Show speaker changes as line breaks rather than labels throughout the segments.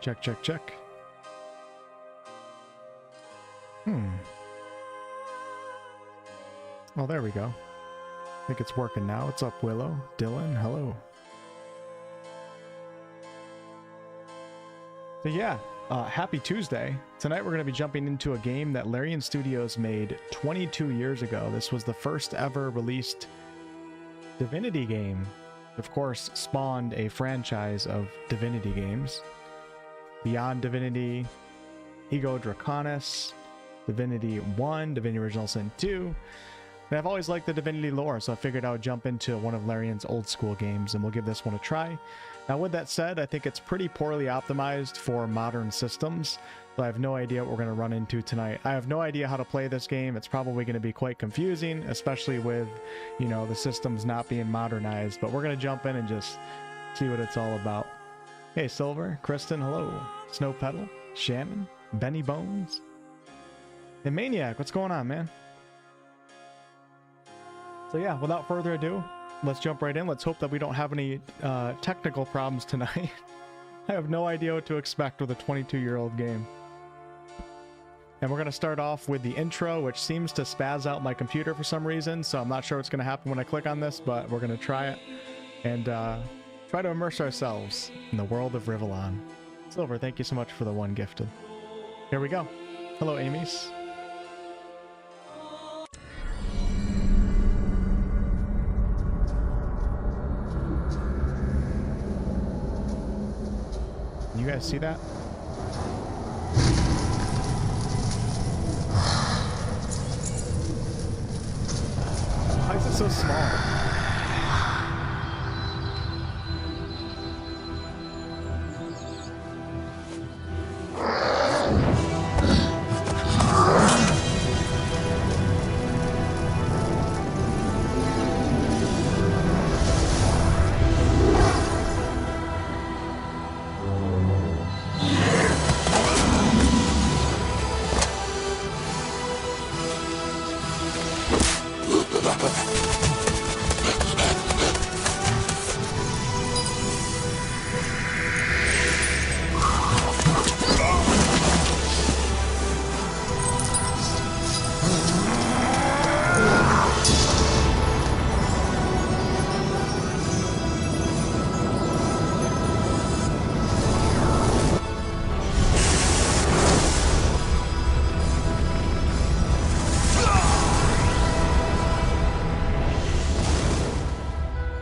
Check, check, check. Oh, there we go. I think it's working now. What's up, Willow? Dylan, hello. So yeah, happy Tuesday. Tonight we're going to be jumping into a game that Larian Studios made 22 years ago. This was the first ever released Divinity game. Of course, spawned a franchise of Divinity games. Beyond Divinity, Ego Draconis, Divinity 1, Divinity Original Sin 2. And I've always liked the Divinity lore, so I figured I would jump into one of Larian's old school games, and we'll give this one a try. Now, with that said, I think it's pretty poorly optimized for modern systems, so I have no idea what we're going to run into tonight. I have no idea how to play this game. It's probably going to be quite confusing, especially with, you know, the systems not being modernized, but we're going to jump in and just see what it's all about. Hey, Silver, Kristen, hello. Snow Petal, Shannon, Benny Bones, and Maniac, what's going on, man? So yeah, without further ado, let's jump right in. Let's hope that we don't have any technical problems tonight. I have no idea what to expect with a 22-year-old game. And we're going to start off with the intro, which seems to spaz out my computer for some reason, so I'm not sure what's going to happen when I click on this, but we're going to try it and try to immerse ourselves in the world of Rivertown. Silver, thank you so much for the one gifted. Here we go. Hello, Amy's. You guys see that? Why is it so small?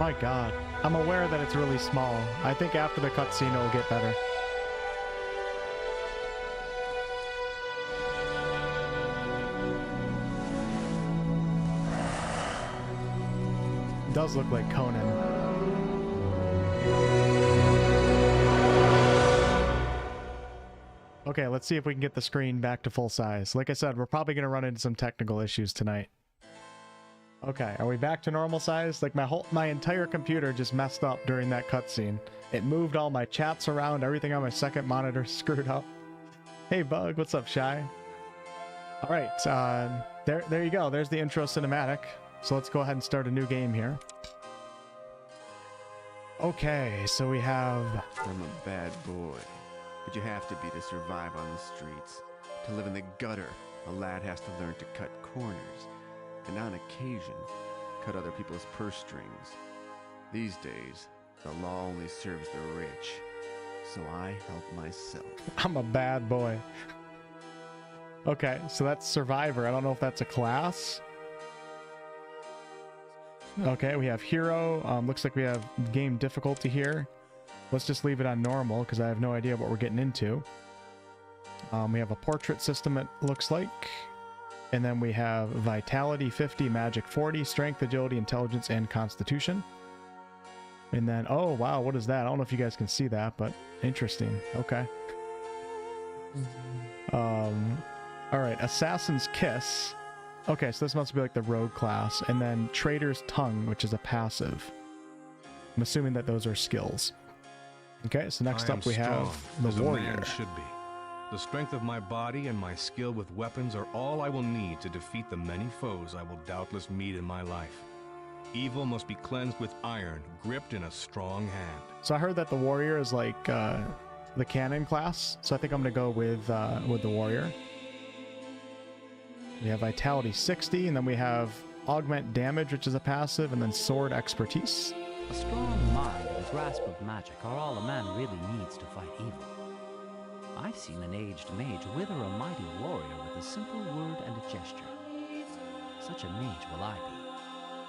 My god. I'm aware that it's really small. I think after the cutscene it will get better. It does look like Conan. Okay, let's see if we can get the screen back to full size. Like I said, we're probably going to run into some technical issues tonight. Okay, are we back to normal size? Like my entire computer just messed up during that cutscene. It moved all my chats around, everything on my second monitor screwed up. Hey Bug, what's up, Shy? All right, there you go. There's the intro cinematic. So let's go ahead and start a new game here. Okay, so we have...
I'm a bad boy, but you have to be to survive on the streets. To live in the gutter, a lad has to learn to cut corners. And on occasion, cut other people's purse strings. These days, the law only serves the rich, so I help myself.
I'm a bad boy. Okay, so that's Survivor. I don't know if that's a class. Okay, we have Hero. Looks like we have game difficulty here. Let's just leave it on normal, because I have no idea what we're getting into. We have a portrait system, it looks like. And then we have Vitality 50, Magic 40, Strength, Agility, Intelligence, and Constitution. And then, oh wow, what is that? I don't know if you guys can see that, but interesting. Okay. Alright, Assassin's Kiss. Okay, so this must be like the rogue class. And then Traitor's Tongue, which is a passive. I'm assuming that those are skills. Okay, so next up we have the Warrior.
Should be. The strength of my body and my skill with weapons are all I will need to defeat the many foes I will doubtless meet in my life. Evil must be cleansed with iron, gripped in a strong hand.
So I heard that the warrior is like the cannon class, so I think I'm going to go with the warrior. We have vitality 60, and then we have augment damage, which is a passive, and then sword expertise.
A strong mind and a grasp of magic are all a man really needs to fight evil. I've seen an aged mage wither a mighty warrior with a simple word and a gesture. Such a mage will I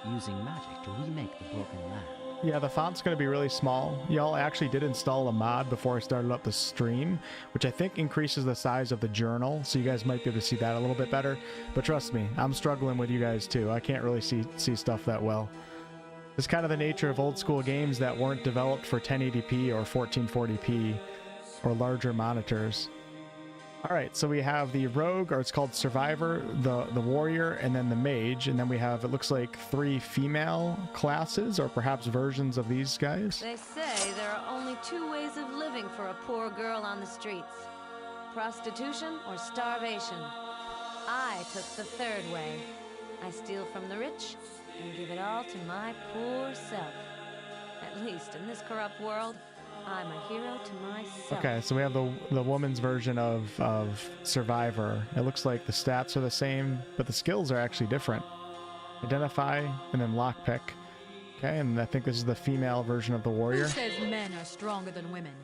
be, using magic to remake the broken land.
Yeah, the font's going to be really small. Y'all, I actually did install a mod before I started up the stream, which I think increases the size of the journal, so you guys might be able to see that a little bit better. But trust me, I'm struggling with you guys too. I can't really see stuff that well. It's kind of the nature of old school games that weren't developed for 1080p or 1440p or larger monitors. All right, so we have the rogue, or it's called survivor, the warrior, and then the mage, and then we have, it looks like 3 female classes, or perhaps versions of these guys.
They say there are only 2 ways of living for a poor girl on the streets: prostitution or starvation. I took the 3rd way. I steal from the rich and give it all to my poor self. At least in this corrupt world, I'm a hero to myself.
Okay, so we have the woman's version of Survivor. It looks like the stats are the same, but the skills are actually different. Identify, and then lockpick. Okay, and I think this is the female version of the warrior.
Who says men are stronger than women?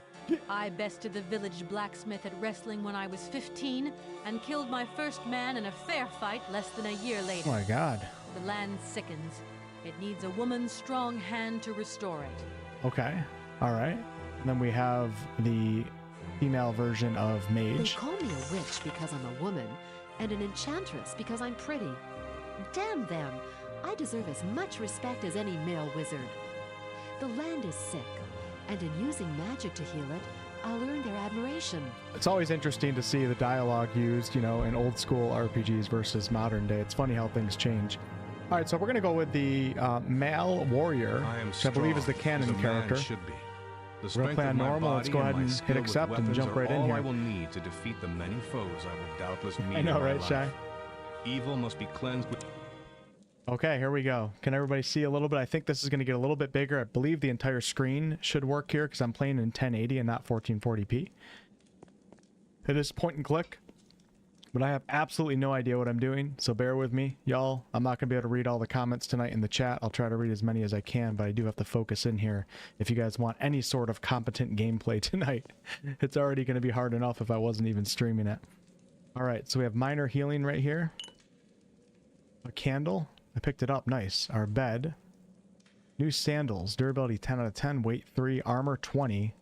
I bested the village blacksmith at wrestling when I was 15, and killed my first man in a fair fight less than a year later.
Oh my god.
The land sickens. It needs a woman's strong hand to restore it.
Okay, alright. And then we have the female version of
They
mage.
call me a witch because I'm a woman, and an enchantress because I'm pretty. Damn them! I deserve as much respect as any male wizard. The land is sick, and in using magic to heal it, I'll earn their admiration.
It's always interesting to see the dialogue used, you know, in old school RPGs versus modern day. It's funny how things change. All right, so we're going to go with the male warrior, which I believe is the canon character.
Should be. The
We're
strength
playing
of my
normal. Let's
body
go ahead
my
and
skill
hit
with
accept and
weapons
jump
are
right in
all
here.
I will need to defeat the many foes I will doubtless meet
I know,
in my
right,
life.
Shy?
Evil must be cleansed with...
Okay, here we go. Can everybody see a little bit? I think this is going to get a little bit bigger. I believe the entire screen should work here because I'm playing in 1080 and not 1440p. It is point and click, but I have absolutely no idea what I'm doing, so bear with me. Y'all, I'm not going to be able to read all the comments tonight in the chat. I'll try to read as many as I can, but I do have to focus in here if you guys want any sort of competent gameplay tonight. It's already going to be hard enough if I wasn't even streaming it. All right, so we have minor healing right here. A candle. I picked it up. Nice. Our bed. New sandals. Durability 10 out of 10. Weight 3. Armor 20.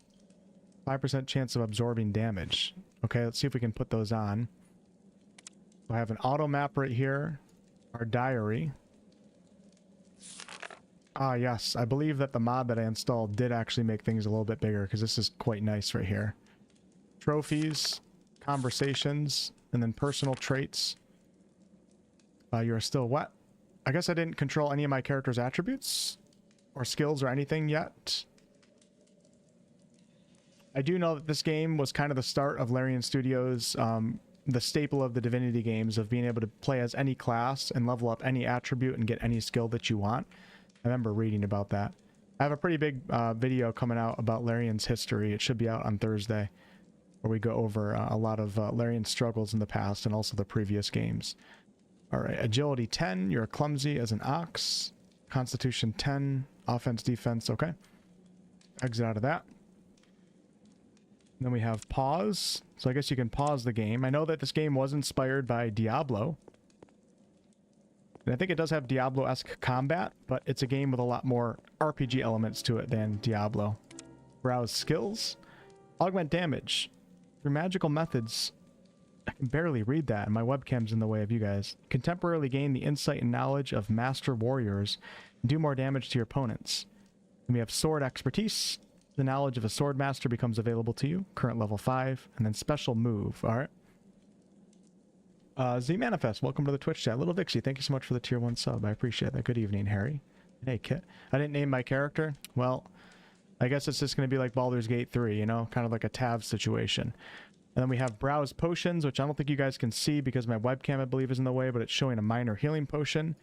5% chance of absorbing damage. Okay, let's see if we can put those on. I have an auto map right here. Our diary. Ah, yes. I believe that the mod that I installed did actually make things a little bit bigger because this is quite nice right here. Trophies. Conversations. And then personal traits. You're still wet. I guess I didn't control any of my character's attributes or skills or anything yet. I do know that this game was kind of the start of Larian Studios, the staple of the Divinity games, of being able to play as any class and level up any attribute and get any skill that you want. I remember reading about that. I have a pretty big video coming out about Larian's history. It should be out on Thursday, where we go over a lot of Larian struggles in the past and also the previous games. All right, agility 10, you're clumsy as an ox. Constitution 10, offense, defense, okay. Exit out of that. Then we have pause. So I guess you can pause the game. I know that this game was inspired by Diablo. And I think it does have Diablo-esque combat, but it's a game with a lot more RPG elements to it than Diablo. Browse skills. Augment damage. Through magical methods... I can barely read that, and my webcam's in the way of you guys. Contemporarily gain the insight and knowledge of master warriors and do more damage to your opponents. And we have sword expertise. The knowledge of a sword master becomes available to you. Current level 5. And then special move. All right. Z Manifest, welcome to the Twitch chat. Little Vixie, thank you so much for the tier 1 sub. I appreciate that. Good evening, Harry. Hey, Kit. I didn't name my character. Well, I guess it's just going to be like Baldur's Gate 3, you know? Kind of like a Tav situation. And then we have browse potions, which I don't think you guys can see because my webcam, I believe, is in the way, but it's showing a minor healing potion.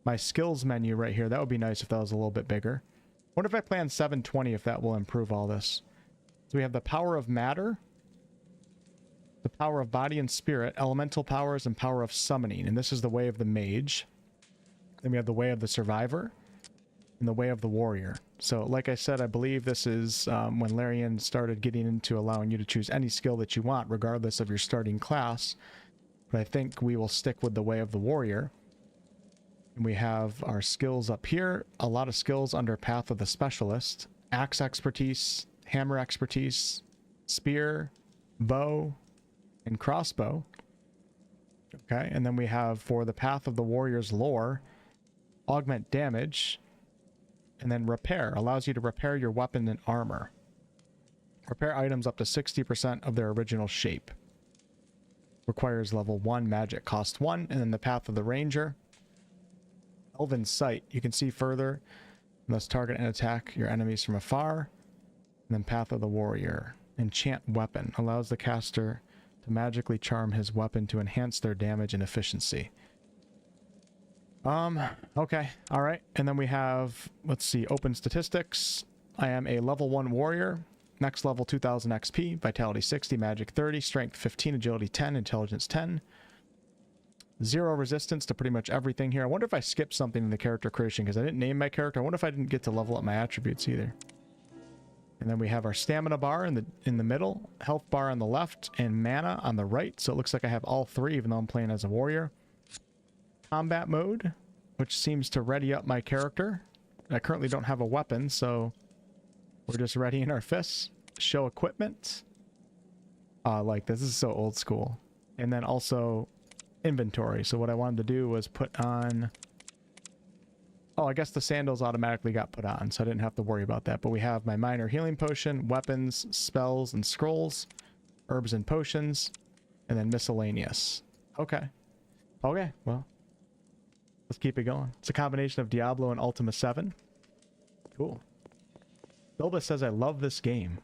My skills menu right here, that would be nice if that was a little bit bigger. I wonder if I play on 720 if that will improve all this. So we have the power of matter, the power of body and spirit, elemental powers, and power of summoning. And this is the way of the mage. Then we have the way of the survivor and the way of the warrior. So like I said, I believe this is when Larian started getting into allowing you to choose any skill that you want, regardless of your starting class. But I think we will stick with the way of the warrior. And we have our skills up here. A lot of skills under Path of the Specialist. Axe expertise, hammer expertise, spear, bow, and crossbow. Okay, and then we have for the Path of the Warrior's lore, augment damage, and then repair. Allows you to repair your weapon and armor. Repair items up to 60% of their original shape. Requires level 1 magic, cost 1. And then the Path of the Ranger, Elven Sight. You can see further, thus target and attack your enemies from afar. And then Path of the Warrior, enchant weapon. Allows the caster to magically charm his weapon to enhance their damage and efficiency. Okay, all right. And then we have, let's see, open statistics. I am a level 1 warrior. Next level 2000 XP, vitality 60, magic 30, strength 15, agility 10, intelligence 10. 0 resistance to pretty much everything here. I wonder if I skipped something in the character creation because I didn't name my character. I wonder if I didn't get to level up my attributes either. And then we have our stamina bar in the middle, health bar on the left, and mana on the right. So it looks like I have all three, even though I'm playing as a warrior. Combat mode, which seems to ready up my character. I currently don't have a weapon, so we're just readying our fists. Show equipment. Like this is so old school. And then also inventory. So what I wanted to do was put on... Oh, I guess the sandals automatically got put on, so I didn't have to worry about that. But we have my minor healing potion, weapons, spells, and scrolls, herbs and potions, and then miscellaneous. Okay. Okay, well, let's keep it going. It's a combination of Diablo and Ultima 7. Cool. Bilba says, I love this game.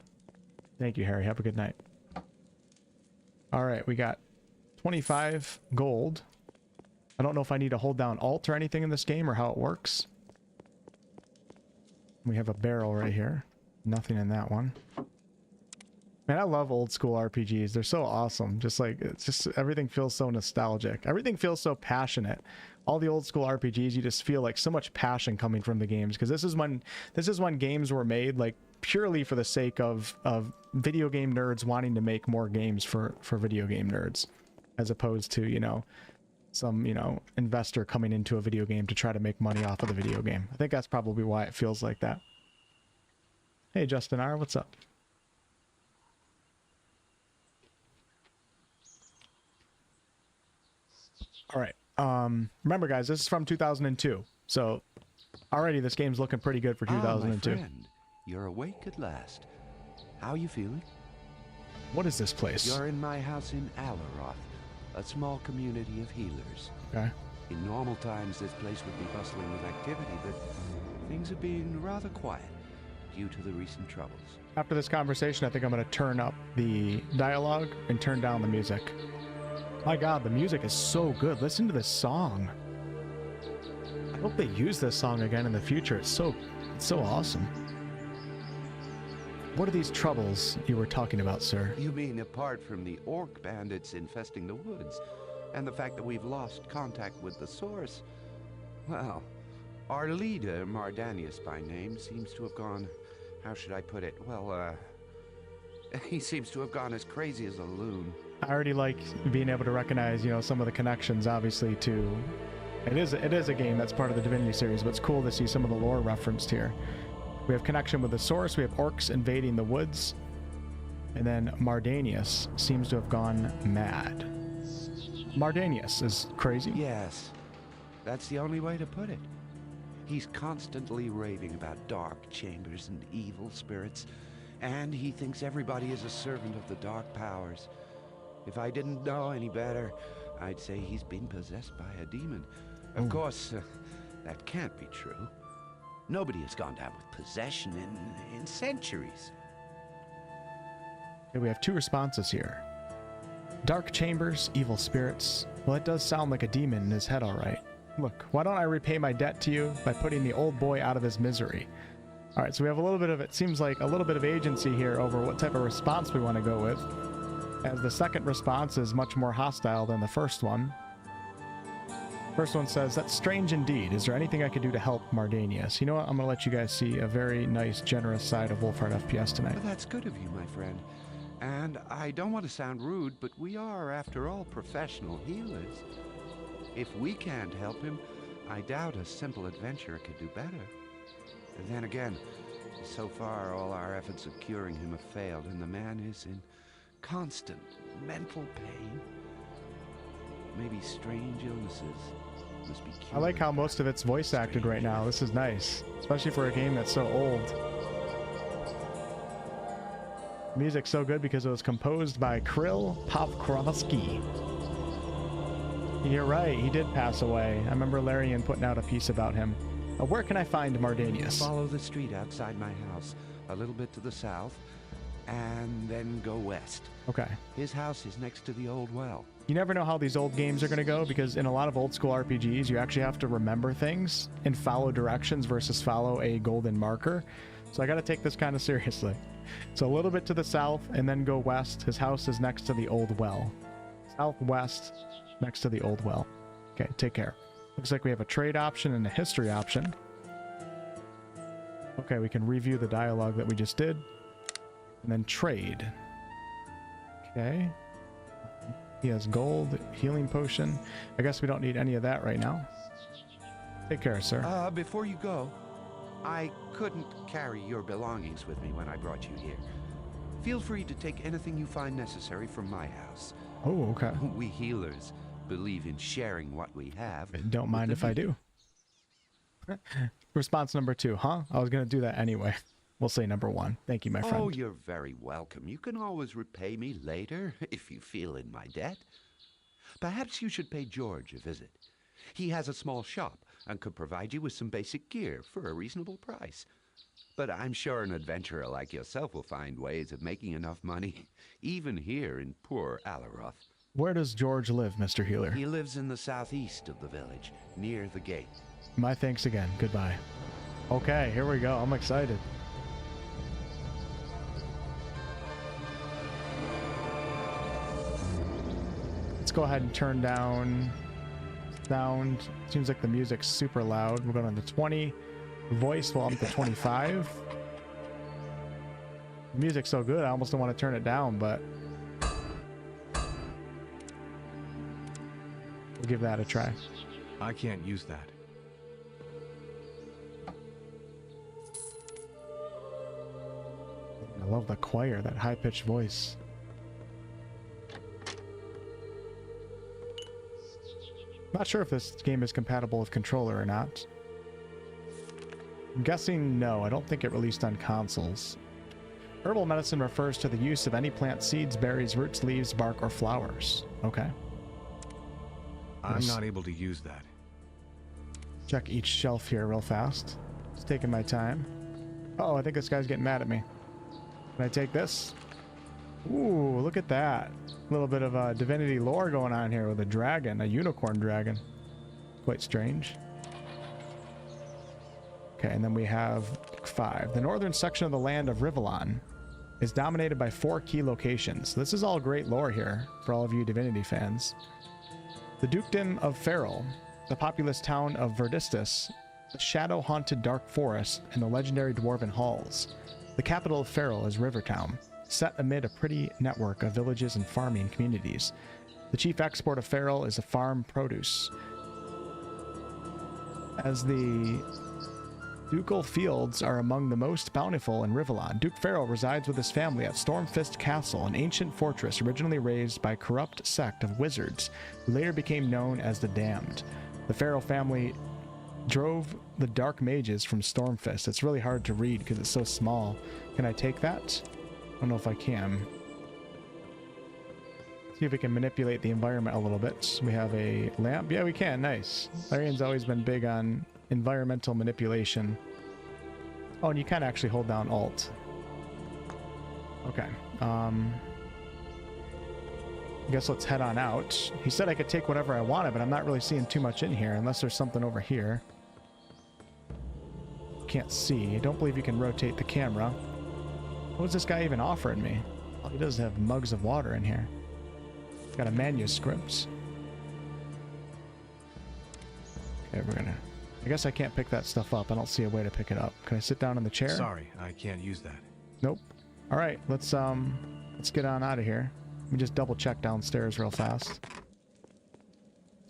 Thank you, Harry. Have a good night. All right, we got 25 gold. I don't know if I need to hold down Alt or anything in this game or how it works. We have a barrel right here. Nothing in that one. Man, I love old school RPGs. They're so awesome. Just like, it's just, everything feels so nostalgic. Everything feels so passionate. All the old school RPGs, you just feel like so much passion coming from the games. Because this is when games were made like purely for the sake of video game nerds wanting to make more games for video game nerds. As opposed to, you know, some, you know, investor coming into a video game to try to make money off of the video game. I think that's probably why it feels like that. Hey, Justin R., what's up? All right. Remember, guys, this is from 2002. So already this game's looking pretty good for 2002.
My friend, you're awake at last. How are you feeling?
What is this place?
You're in my house in Aleroth, a small community of healers.
Okay.
In normal times, this place would be bustling with activity, but things have been rather quiet due to the recent troubles.
After this conversation, I think I'm going to turn up the dialogue and turn down the music. My God, the music is so good. Listen to this song. I hope they use this song again in the future. It's so awesome. What are these troubles you were talking about, sir?
You mean apart from the orc bandits infesting the woods, and the fact that we've lost contact with the source? Well, our leader, Mardanius by name, seems to have gone... How should I put it? Well, he seems to have gone as crazy as a loon.
I already like being able to recognize, you know, some of the connections, obviously, to... It is a game that's part of the Divinity series, but it's cool to see some of the lore referenced here. We have connection with the source. We have orcs invading the woods. And then Mardanius seems to have gone mad. Mardanius is crazy?
Yes. That's the only way to put it. He's constantly raving about dark chambers and evil spirits. And he thinks everybody is a servant of the dark powers. If I didn't know any better, I'd say he's been possessed by a demon. Of course, that can't be true. Nobody has gone down with possession in centuries.
Okay, we have two responses here. Dark chambers, evil spirits. Well, it does sound like a demon in his head, all right. Look, why don't I repay my debt to you by putting the old boy out of his misery? All right, so we have a little bit of, it seems like a little bit of agency here over what type of response we want to go with, as the second response is much more hostile than the first one. First one says, "That's strange indeed. Is there anything I could do to help Mardanius?" You know what? I'm going to let you guys see a very nice, generous side of Wolfheart FPS tonight.
Well, that's good of you, my friend. And I don't want to sound rude, but we are, after all, professional healers. If we can't help him, I doubt a simple adventurer could do better. And then again, so far all our efforts of curing him have failed, and the man is in constant mental pain. Maybe strange illnesses must be cured.
I like how most of it's voice acted right now. This is nice, especially for a game that's so old. Music's so good because it was composed by Kryl Pavkrovsky. You're right, he did pass away. I remember Larian putting out a piece about him. Where can I find Mardanius?
Follow the street outside my house, a little bit to the south, and then go west.
Okay.
His house is next to the old well.
You never know how these old games are going to go, because in a lot of old school RPGs, you actually have to remember things and follow directions versus follow a golden marker. So I got to take this kind of seriously. So a little bit to the south and then go west. His house is next to the old well. Southwest, next to the old well. Okay, take care. Looks like we have a trade option and a history option. Okay, we can review the dialogue that we just did. And then trade. Okay. He has gold, healing potion. I guess we don't need any of that right now. Take care, sir.
Before you go, I couldn't carry your belongings with me when I brought you here. Feel free to take anything you find necessary from my house.
Oh, okay.
We healers believe in sharing what we have.
Don't mind if I do. Response number 2, huh? I was going to do that anyway. We'll say number 1. Thank you, my friend.
Oh, you're very welcome. You can always repay me later if you feel in my debt. Perhaps you should pay George a visit. He has a small shop and could provide you with some basic gear for a reasonable price. But I'm sure an adventurer like yourself will find ways of making enough money, even here in poor Aleroth.
Where does George live, Mr. Healer?
He lives in the southeast of the village, near the gate.
My thanks again. Goodbye. Okay, here we go. I'm excited. Let's go ahead and turn down sound. Seems like the music's super loud. We're going to 20. Voice will up to 25. The music's so good, I almost don't want to turn it down, but we'll give that a try.
I can't use that.
I love the choir, that high-pitched voice. Not sure if this game is compatible with controller or not. I'm guessing no, I don't think it released on consoles. Herbal medicine refers to the use of any plant seeds, berries, roots, leaves, bark, or flowers. Okay.
I'm not able to use that.
Check each shelf here real fast. Just taking my time. Oh, I think this guy's getting mad at me. Can I take this? Ooh, look at that. A little bit of Divinity lore going on here with a dragon, a unicorn dragon. Quite strange. Okay, and then we have 5. The northern section of the land of Rivertown is dominated by 4 key locations. This is all great lore here for all of you Divinity fans. The Dukedom of Farrell, the populous town of Verdistus, the shadow-haunted dark forest, and the legendary Dwarven halls. The capital of Farrell is Rivertown, set amid a pretty network of villages and farming communities. The chief export of Farrell is the farm produce. As the ducal fields are among the most bountiful in Rivertown, Duke Farrell resides with his family at Stormfist Castle, an ancient fortress originally raised by a corrupt sect of wizards who later became known as the Damned. The Farrell family drove the dark mages from Stormfist. It's really hard to read because it's so small. Can I take that? I don't know if I can. See if we can manipulate the environment a little bit. We have a lamp. Yeah, we can. Nice. Larian's always been big on environmental manipulation. Oh, and you can actually hold down Alt. Okay. I guess let's head on out. He said I could take whatever I wanted, but I'm not really seeing too much in here unless there's something over here. can't see. I don't believe you can rotate the camera. What was this guy even offering me? Oh, he does have mugs of water in here. Got a manuscript. Okay, we're gonna... I guess I can't pick that stuff up. I don't see a way to pick it up. Can I sit down in the chair?
Sorry, I can't use that.
Nope. All right, let's get on out of here. Let me just double check downstairs real fast.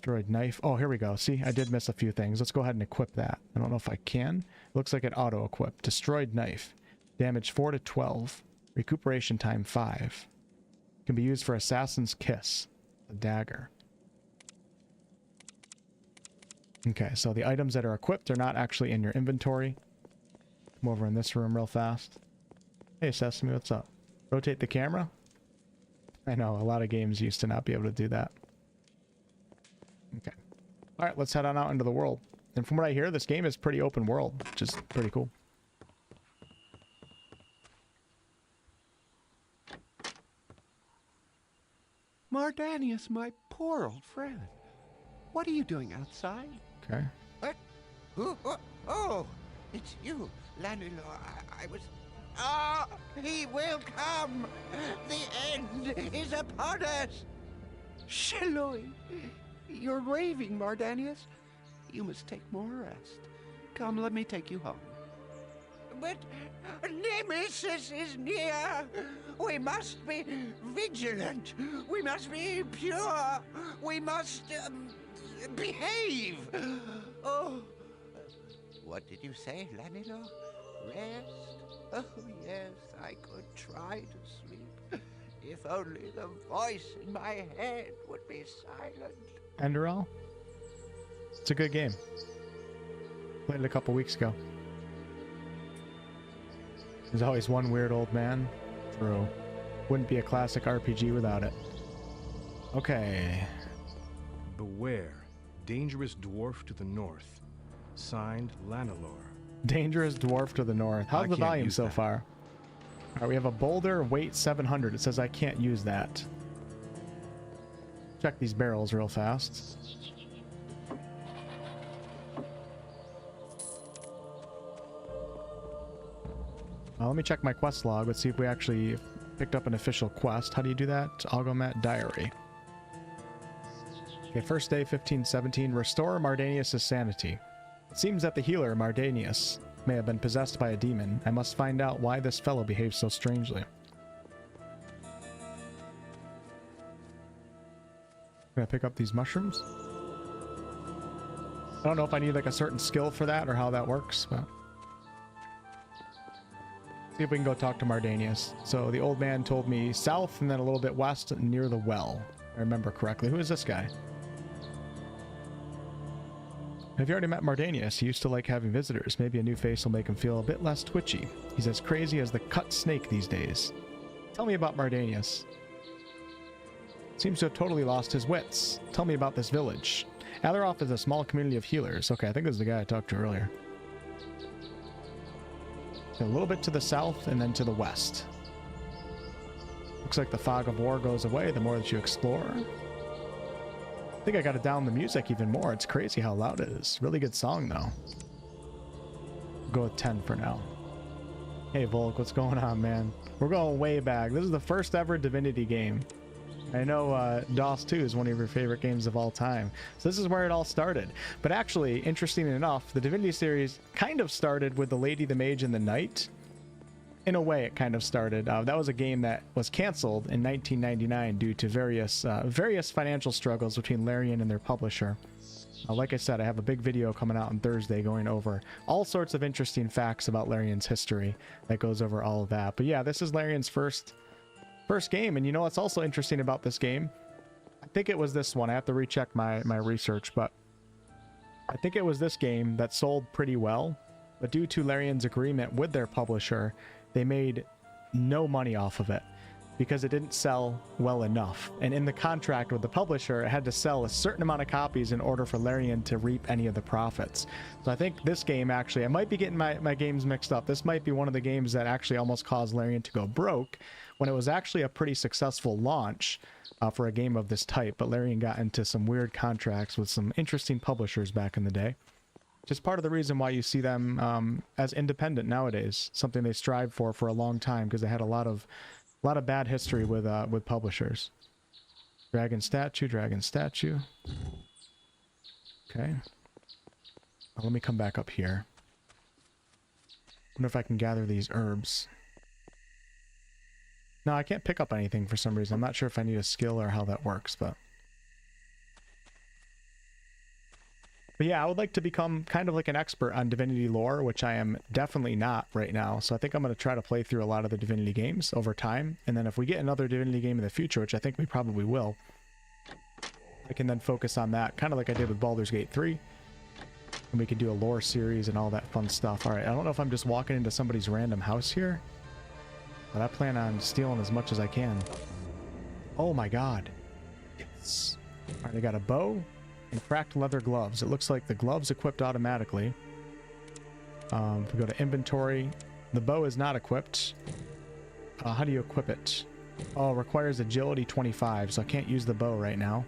Destroyed knife. Oh, here we go. See, I did miss a few things. Let's go ahead and equip that. I don't know if I can. Looks like it auto-equipped. Destroyed knife. Damage 4 to 12. Recuperation time 5. Can be used for Assassin's Kiss. A dagger. Okay, so the items that are equipped are not actually in your inventory. Come over in this room real fast. Hey, Sesame, what's up? Rotate the camera? I know, a lot of games used to not be able to do that. Okay. Alright, let's head on out into the world. And from what I hear, this game is pretty open world, which is pretty cool.
Mardanius, my poor old friend. What are you doing outside?
Okay.
What? Who? Oh, it's you, Lanilor. I was... Ah, he will come. The end is upon us.
Shaloi, you're raving, Mardanius. You must take more rest. Come, let me take you home.
But Nemesis is near. We must be vigilant. We must be pure. We must behave. Oh, what did you say, Lanilor? Rest? Oh, yes, I could try to sleep. If only the voice in my head would be silent.
Enderal? It's a good game. Played it a couple weeks ago. There's always one weird old man. True. Wouldn't be a classic RPG without it. Okay.
Beware. Dangerous dwarf to the north. Signed, Lanilor.
Dangerous dwarf to the north. How's the volume so far? Alright, we have a boulder, weight 700. It says I can't use that. Check these barrels real fast. Let me check my quest log. Let's see if we actually picked up an official quest. How do you do that? Algomat Diary. Okay, first day 1517. Restore Mardanius' sanity. It seems that the healer, Mardanius, may have been possessed by a demon. I must find out why this fellow behaves so strangely. Can I pick up these mushrooms? I don't know if I need like a certain skill for that or how that works, but... see if we can go talk to Mardanius. So the old man told me south and then a little bit west near the well. If I remember correctly. Who is this guy? Have you already met Mardanius? He used to like having visitors. Maybe a new face will make him feel a bit less twitchy. He's as crazy as the cut snake these days. Tell me about Mardanius. Seems to have totally lost his wits. Tell me about this village. Aleroth is a small community of healers. Okay, I think this is the guy I talked to earlier. A little bit to the south and then to the west. Looks like the fog of war goes away the more that you explore. I think I gotta down the music even more. It's crazy how loud it is. Really good song though. Go with 10 for now. Hey Volk, what's going on, man? We're going way back. This is the first ever Divinity game. I know DOS 2 is one of your favorite games of all time. So this is where it all started. But actually, interesting enough, the Divinity series kind of started with The Lady, the Mage, and the Knight. In a way, it kind of started. That was a game that was canceled in 1999 due to various financial struggles between Larian and their publisher. Like I said, I have a big video coming out on Thursday going over all sorts of interesting facts about Larian's history that goes over all of that. But yeah, this is Larian's first game, and you know what's also interesting about this game? I think it was this one. I have to recheck my research, but I think it was this game that sold pretty well, but due to Larian's agreement with their publisher, they made no money off of it because it didn't sell well enough. And in the contract with the publisher, it had to sell a certain amount of copies in order for Larian to reap any of the profits. So I think this game actually, I might be getting my games mixed up. This might be one of the games that actually almost caused Larian to go broke when it was actually a pretty successful launch for a game of this type. But Larian got into some weird contracts with some interesting publishers back in the day. Just part of the reason why you see them as independent nowadays. Something they strive for a long time, because they had a lot of bad history with publishers. Dragon statue, dragon statue. Okay. Well, let me come back up here. Wonder if I can gather these herbs. No, I can't pick up anything for some reason. I'm not sure if I need a skill or how that works, but yeah, I would like to become kind of like an expert on Divinity lore, which I am definitely not right now. So I think I'm going to try to play through a lot of the Divinity games over time. And then if we get another Divinity game in the future, which I think we probably will, I can then focus on that, kind of like I did with Baldur's Gate 3. And we could do a lore series and all that fun stuff. All right, I don't know if I'm just walking into somebody's random house here, but I plan on stealing as much as I can. Oh my god. Yes. All right, I got a bow and cracked leather gloves. It looks like the gloves equipped automatically. If we go to inventory, the bow is not equipped. How do you equip it? Oh, it requires agility 25, so I can't use the bow right now.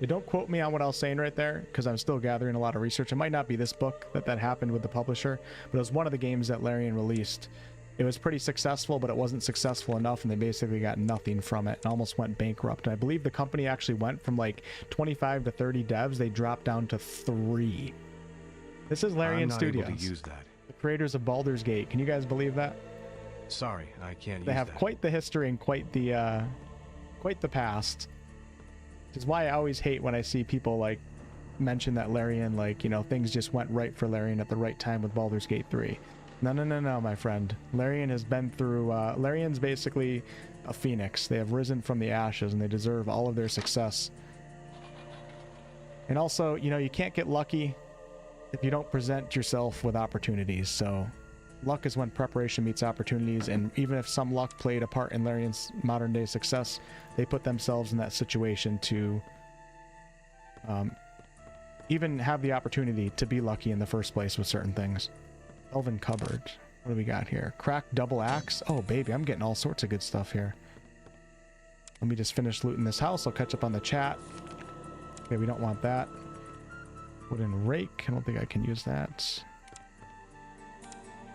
Don't quote me on what I was saying right there, because I'm still gathering a lot of research. It might not be this book that happened with the publisher, but it was one of the games that Larian released. It was pretty successful, but it wasn't successful enough, and they basically got nothing from it and almost went bankrupt. And I believe the company actually went from like 25 to 30 devs. They dropped down to 3. This is Larian Studios.
I'm not able to use that.
The creators of Baldur's Gate. Can you guys believe that?
Sorry, I can't use that.
They have quite the history and quite the past. Which is why I always hate when I see people like mention that Larian, like, you know, things just went right for Larian at the right time with Baldur's Gate 3. No, my friend. Larian has been through, Larian's basically a phoenix. They have risen from the ashes, and they deserve all of their success. And also, you know, you can't get lucky if you don't present yourself with opportunities. So luck is when preparation meets opportunities, and even if some luck played a part in Larian's modern day success, they put themselves in that situation to even have the opportunity to be lucky in the first place with certain things. Elven cupboard. What do we got here? Cracked double axe. Oh baby, I'm getting all sorts of good stuff here. Let me just finish looting this house. I'll catch up on the chat. Okay, we don't want that. Wooden rake. I don't think I can use that.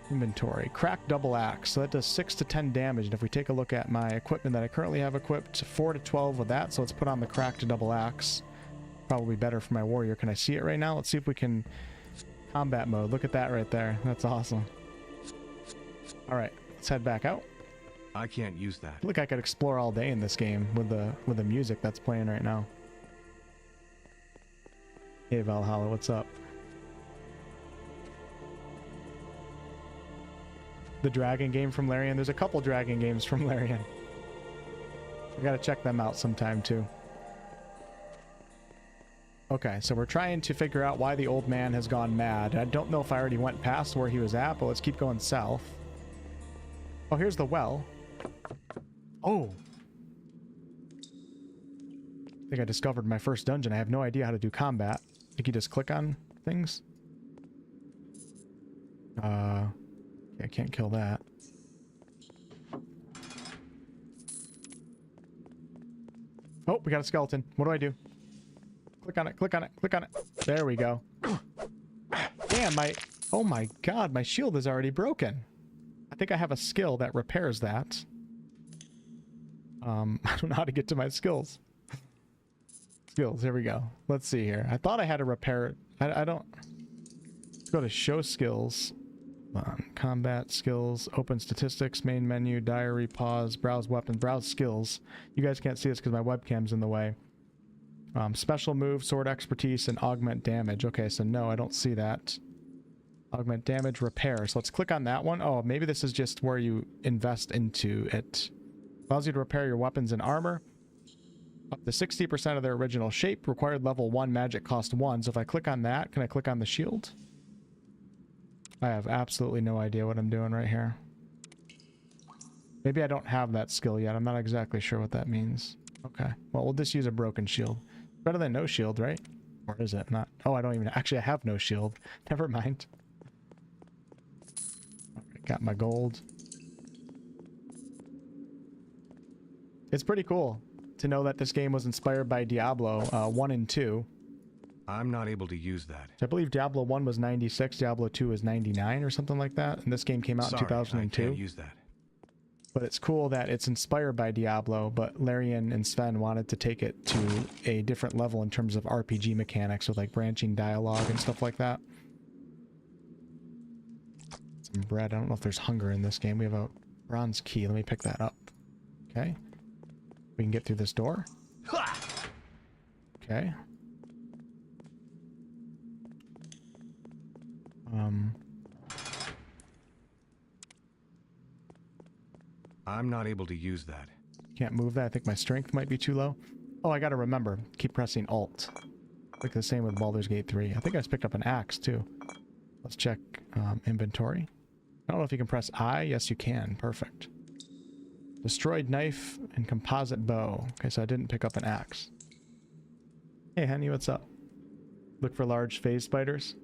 Inventory. Cracked double axe. So that does 6 to 10 damage. And if we take a look at my equipment that I currently have equipped, 4 to 12 with that. So let's put on the cracked double axe. Probably better for my warrior. Can I see it right now? Let's see if we can... Combat mode. Look at that right there. That's awesome. All right, let's head back out.
I can't use that.
Look, I could explore all day in this game with the music that's playing right now. Hey Valhalla, what's up? The dragon game from Larian. There's a couple dragon games from Larian. I gotta check them out sometime too. Okay, so we're trying to figure out why the old man has gone mad. I don't know if I already went past where he was at, but let's keep going south. Oh, here's the well. Oh. I think I discovered my first dungeon. I have no idea how to do combat. I think you just click on things. I can't kill that. Oh, we got a skeleton. What do I do? Click on it, click on it, click on it. There we go. Damn, oh my god, my shield is already broken. I think I have a skill that repairs that. I don't know how to get to my skills. Skills, here we go. Let's see here. I thought I had to repair it. I don't... Let's go to show skills. Combat skills, open statistics, main menu, diary, pause, browse weapons, browse skills. You guys can't see this because my webcam's in the way. Special move, sword expertise, and augment damage. Okay, so no, I don't see that. Augment damage, repair. So let's click on that one. Oh, maybe this is just where you invest into it. Allows you to repair your weapons and armor. Up to 60% of their original shape. Required level 1 magic cost 1. So if I click on that, can I click on the shield? I have absolutely no idea what I'm doing right here. Maybe I don't have that skill yet. I'm not exactly sure what that means. Okay, well, we'll just use a broken shield. Better than no shield, right? Or is it not? Oh, I don't even... Actually, I have no shield. Never mind. Alright, got my gold. It's pretty cool to know that this game was inspired by Diablo 1 and 2.
I'm not able to use that.
I believe Diablo 1 was 96, Diablo 2 is 99 or something like that, and this game came out in 2002.
I can't use that.
But it's cool that it's inspired by Diablo, but Larian and Sven wanted to take it to a different level in terms of RPG mechanics with like branching dialogue and stuff like that. Some bread. I don't know if there's hunger in this game. We have a bronze key. Let me pick that up. Okay. We can get through this door. Okay.
I'm not able to use that.
Can't move that. I think my strength might be too low. Oh, I gotta remember. Keep pressing Alt. Like the same with Baldur's Gate 3. I think I just picked up an axe too. Let's check inventory. I don't know if you can press I. Yes, you can. Perfect. Destroyed knife and composite bow. Okay, so I didn't pick up an axe. Hey, honey, what's up? Look for large phase spiders.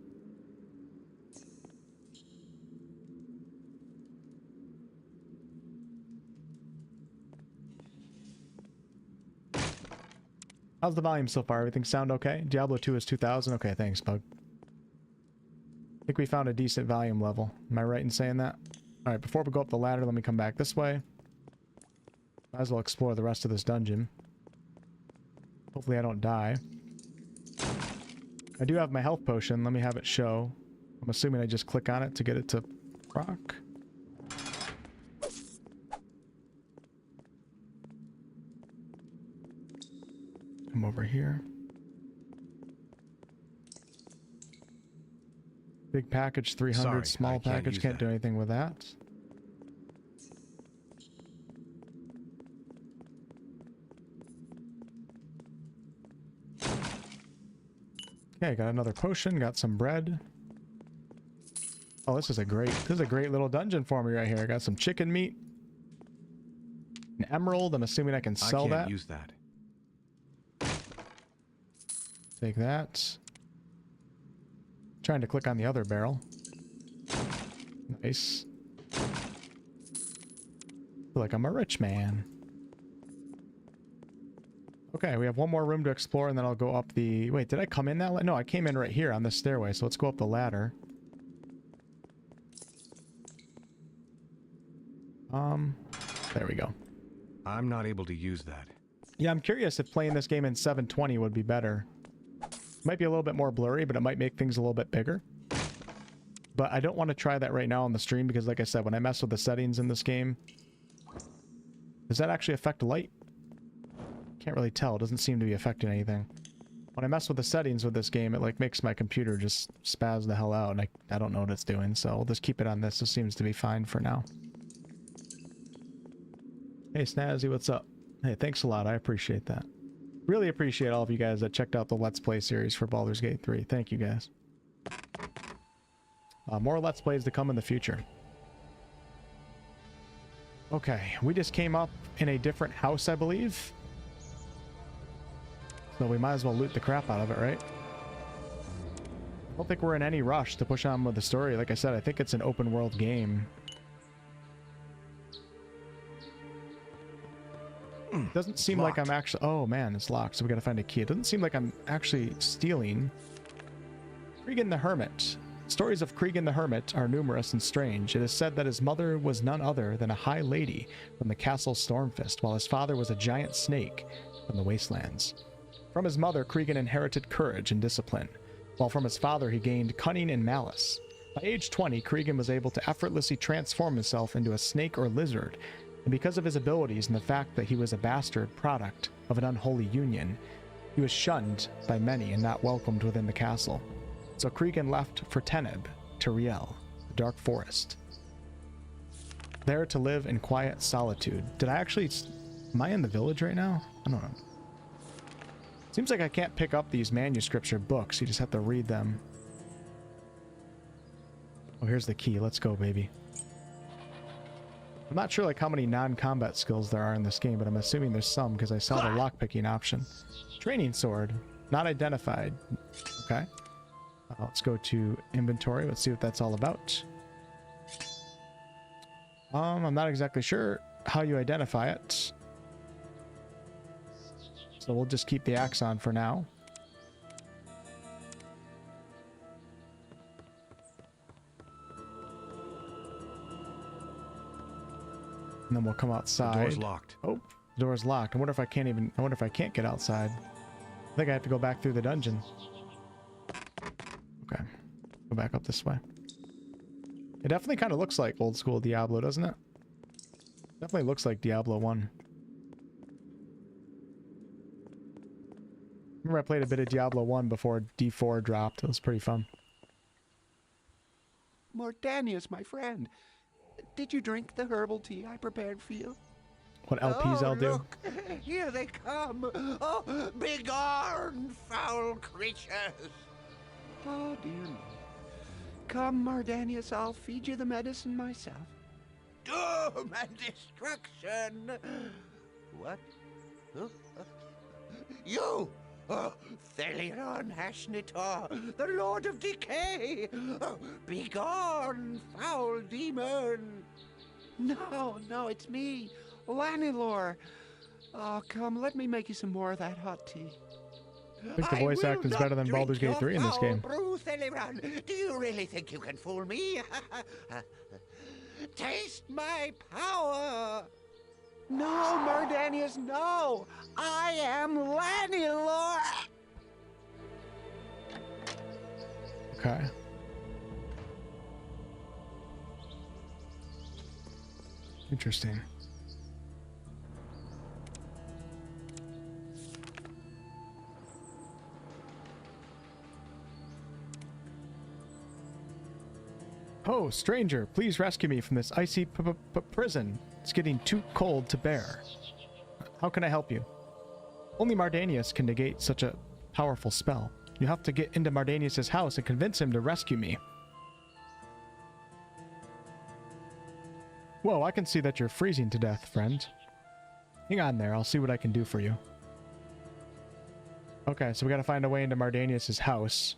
How's the volume so far? Everything sound okay? Diablo 2 is 2000? Okay, thanks, Bug. I think we found a decent volume level. Am I right in saying that? Alright, before we go up the ladder, let me come back this way. Might as well explore the rest of this dungeon. Hopefully I don't die. I do have my health potion. Let me have it show. I'm assuming I just click on it to get it to proc. Come over here. Big package 300,
Sorry,
small package, can't do anything with that. Okay, got another potion, got some bread. Oh, this is a great little dungeon for me right here. I got some chicken meat. An emerald, I'm assuming I can sell that.
I can't use that.
Take that. Trying to click on the other barrel. Nice. Feel like I'm a rich man. Okay, we have one more room to explore and then I'll go up the... Wait, did I come in that? No, I came in right here on this stairway, so let's go up the ladder. There we go.
I'm not able to use that.
Yeah, I'm curious if playing this game in 720 would be better. Might be a little bit more blurry, but it might make things a little bit bigger. But I don't want to try that right now on the stream because, like I said, when I mess with the settings in this game... Does that actually affect light? Can't really tell. It doesn't seem to be affecting anything. When I mess with the settings with this game, it like makes my computer just spaz the hell out, and I don't know what it's doing, so we'll just keep it on this. This seems to be fine for now. Hey, Snazzy, what's up? Hey, thanks a lot. I appreciate that. Really appreciate all of you guys that checked out the Let's Play series for Baldur's Gate 3. Thank you, guys. More Let's Plays to come in the future. Okay, we just came up in a different house, I believe. So we might as well loot the crap out of it, right? I don't think we're in any rush to push on with the story. Like I said, I think it's an open world game. It doesn't seem like I'm actually... Oh man, it's locked, so we gotta find a key. It doesn't seem like I'm actually stealing. Cregan the Hermit. Stories of Cregan the Hermit are numerous and strange. It is said that his mother was none other than a high lady from the castle Stormfist, while his father was a giant snake from the wastelands. From his mother, Cregan inherited courage and discipline, while from his father he gained cunning and malice. By age 20, Cregan was able to effortlessly transform himself into a snake or lizard, and because of his abilities and the fact that he was a bastard product of an unholy union, he was shunned by many and not welcomed within the castle. So Cregan left for Teneb, to Riel, the Dark Forest, there to live in quiet solitude. Did I actually... Am I in the village right now? I don't know. Seems like I can't pick up these manuscripts or books. You just have to read them. Oh, here's the key. Let's go, baby. I'm not sure like how many non-combat skills there are in this game, but I'm assuming there's some because I saw the lockpicking option. Training sword. Not identified. Okay. Let's go to inventory. Let's see what that's all about. I'm not exactly sure how you identify it. So we'll just keep the axe on for now. And then we'll come outside.
The door's locked.
Oh, the door's locked. I wonder if I can't get outside. I think I have to go back through the dungeon. Okay. Go back up this way. It definitely kind of looks like old school Diablo, doesn't it? Definitely looks like Diablo 1. Remember I played a bit of Diablo 1 before D4 dropped. It was pretty fun.
Mordanius, my friend. Did you drink the herbal tea I prepared for you?
What LPs I'll do?
Look, here they come. Oh, begone, foul creatures.
Oh, dear me. Come, Mordanius, I'll feed you the medicine myself.
Doom and destruction. What? Huh? You! Oh, Thelion Hashnitor, the Lord of Decay! Oh, begone, foul demon!
No, it's me, Lanilor. Oh, come, let me make you some more of that hot tea.
I think the voice acting's better than Baldur's Gate 3 in this game.
Brew, Thelion. Do you really think you can fool me? Taste my power!
No, Mordanius, no! I am Lanilor!
Okay. Interesting. Oh, stranger, please rescue me from this icy prison. It's getting too cold to bear. How can I help you? Only Mardanius can negate such a powerful spell. You have to get into Mardanius' house and convince him to rescue me. Whoa, I can see that you're freezing to death, friend. Hang on there, I'll see what I can do for you. Okay, so we gotta find a way into Mardanius' house.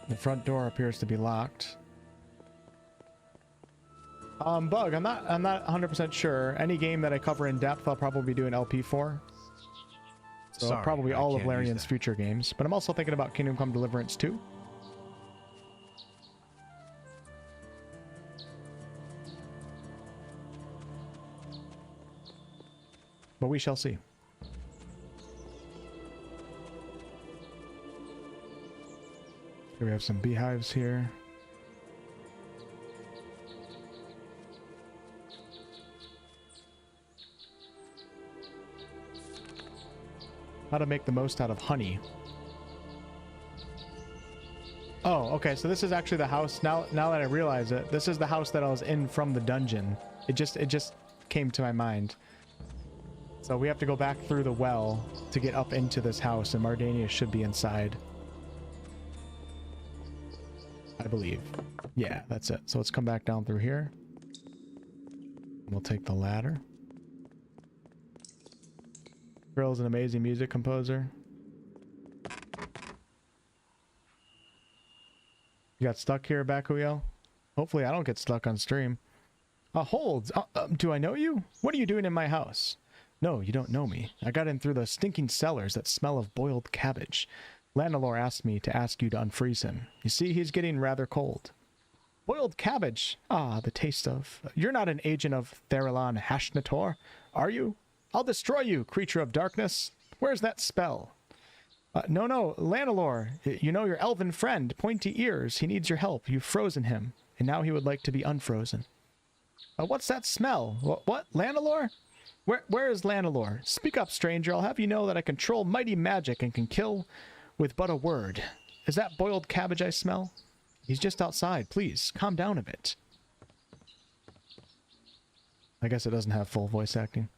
The front door appears to be locked. Bug, I'm not 100% sure. Any game that I cover in depth, I'll probably be doing LP for. So
Sorry,
probably
I
all of
can't use
Larian's
that.
future games. But I'm also thinking about Kingdom Come Deliverance 2. But we shall see. Here we have some beehives here. How to make the most out of honey. Oh, okay, so this is actually the house. Now that I realize it, this is the house that I was in from the dungeon. It just came to my mind. So we have to go back through the well to get up into this house, and Mardania should be inside. I believe. Yeah, that's it. So let's come back down through here. We'll take the ladder. Grill's an amazing music composer. You got stuck here, Bakuyo? Hopefully I don't get stuck on stream. Hold! Do I know you? What are you doing in my house? No, you don't know me. I got in through the stinking cellars that smell of boiled cabbage. Lanilor asked me to ask you to unfreeze him. You see, he's getting rather cold. Boiled cabbage? Ah, the taste of... You're not an agent of Therion Hashnator, are you? I'll destroy you, creature of darkness. Where's that spell? No, Lanilor. You know your elven friend, Pointy Ears. He needs your help. You've frozen him, and now he would like to be unfrozen. What's that smell? What? Lanilor? Where is Lanilor? Speak up, stranger. I'll have you know that I control mighty magic and can kill with but a word. Is that boiled cabbage I smell? He's just outside. Please, calm down a bit. I guess it doesn't have full voice acting.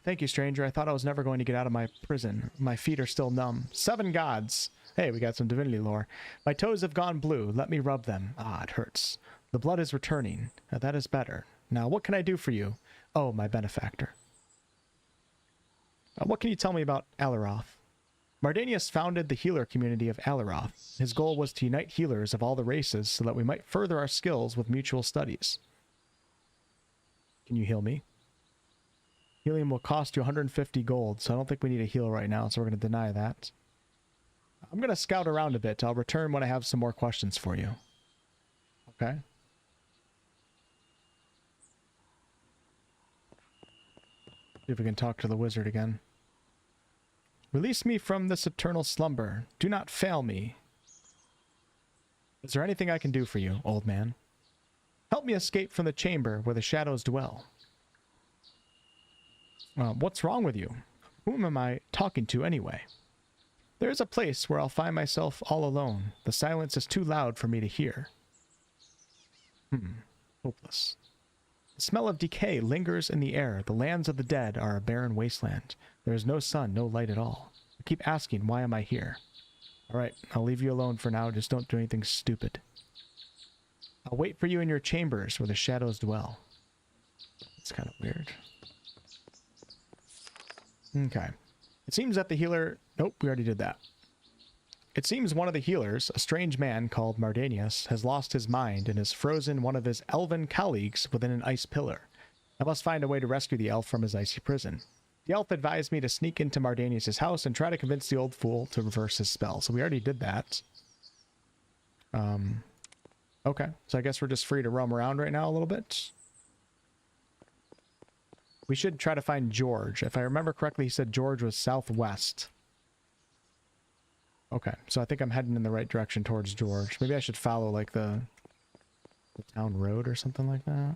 Thank you, stranger. I thought I was never going to get out of my prison. My feet are still numb. 7 gods. Hey, we got some Divinity lore. My toes have gone blue. Let me rub them. Ah, it hurts. The blood is returning. That is better. Now, what can I do for you? Oh, my benefactor. What can you tell me about Aleroth? Mardanius founded the healer community of Aleroth. His goal was to unite healers of all the races so that we might further our skills with mutual studies. Can you heal me? Healing will cost you 150 gold, so I don't think we need a heal right now, so we're going to deny that. I'm going to scout around a bit. I'll return when I have some more questions for you. Okay? See if we can talk to the wizard again. Release me from this eternal slumber. Do not fail me. Is there anything I can do for you, old man? Help me escape from the chamber where the shadows dwell. What's wrong with you? Whom am I talking to anyway? There is a place where I'll find myself all alone. The silence is too loud for me to hear. Hopeless. The smell of decay lingers in the air. The lands of the dead are a barren wasteland. There is no sun, no light at all. I keep asking, why am I here? Alright, I'll leave you alone for now. Just don't do anything stupid. I'll wait for you in your chambers where the shadows dwell. It's kind of weird. Okay. It seems that the healer... Nope, we already did that. It seems one of the healers, a strange man called Mardanius, has lost his mind and has frozen one of his elven colleagues within an ice pillar. I must find a way to rescue the elf from his icy prison. The elf advised me to sneak into Mardanius' house and try to convince the old fool to reverse his spell. So we already did that. Okay, so I guess we're just free to roam around right now a little bit. We should try to find George. If I remember correctly, he said George was southwest. Okay, so I think I'm heading in the right direction towards George. Maybe I should follow, like, the town road or something like that.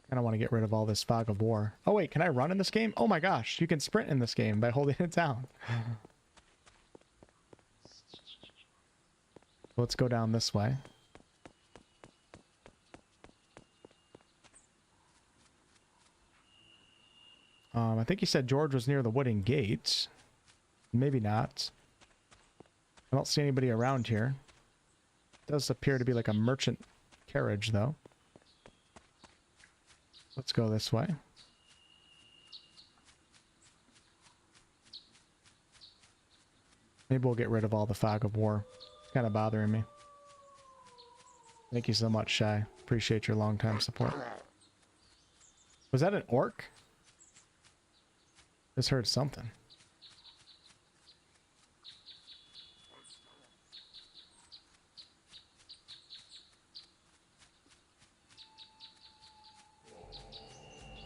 I don't want to get rid of all this fog of war. Oh, wait, can I run in this game? Oh my gosh, you can sprint in this game by holding it down. Let's go down this way. I think he said George was near the wooden gate. Maybe not. I don't see anybody around here. It does appear to be like a merchant carriage, though. Let's go this way. Maybe we'll get rid of all the fog of war. It's kind of bothering me. Thank you so much, Shy. Appreciate your long-time support. Was that an orc? Just heard something.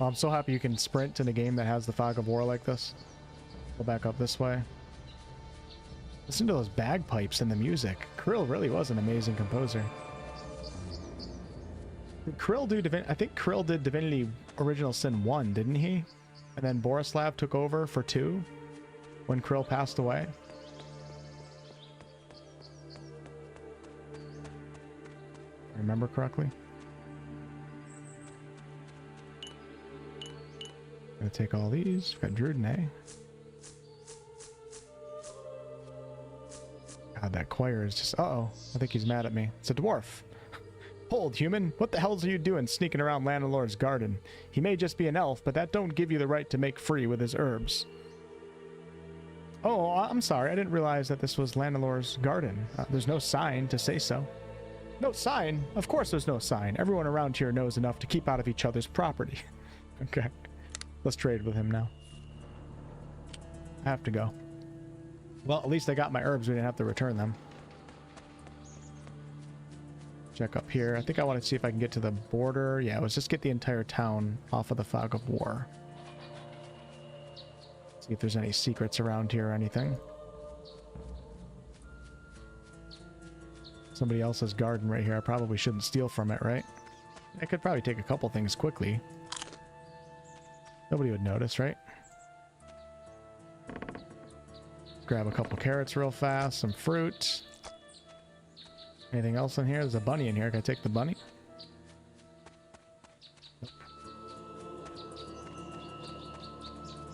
Well, I'm so happy you can sprint in a game that has the fog of war like this. Go back up this way. Listen to those bagpipes and the music. Krill really was an amazing composer. Did Krill do I think Krill did Divinity Original Sin 1, didn't he? And then Borislav took over for 2 when Krill passed away. If I remember correctly. Gonna take all these. We've got Drudene. God, that choir is just... Uh-oh. I think he's mad at me. It's a dwarf. Hold, human. What the hells are you doing sneaking around Landlord's garden? He may just be an elf, but that don't give you the right to make free with his herbs. Oh, I'm sorry. I didn't realize that this was Landlord's garden. There's no sign to say so. No sign? Of course there's no sign. Everyone around here knows enough to keep out of each other's property. Okay. Let's trade with him now. I have to go. Well, at least I got my herbs. We didn't have to return them. Check up here. I think I want to see if I can get to the border. Yeah, let's just get the entire town off of the fog of war. See if there's any secrets around here or anything. Somebody else's garden right here. I probably shouldn't steal from it, right? I could probably take a couple things quickly. Nobody would notice, right? Grab a couple carrots real fast, some fruit. Anything else in here? There's a bunny in here. Can I take the bunny? Nope.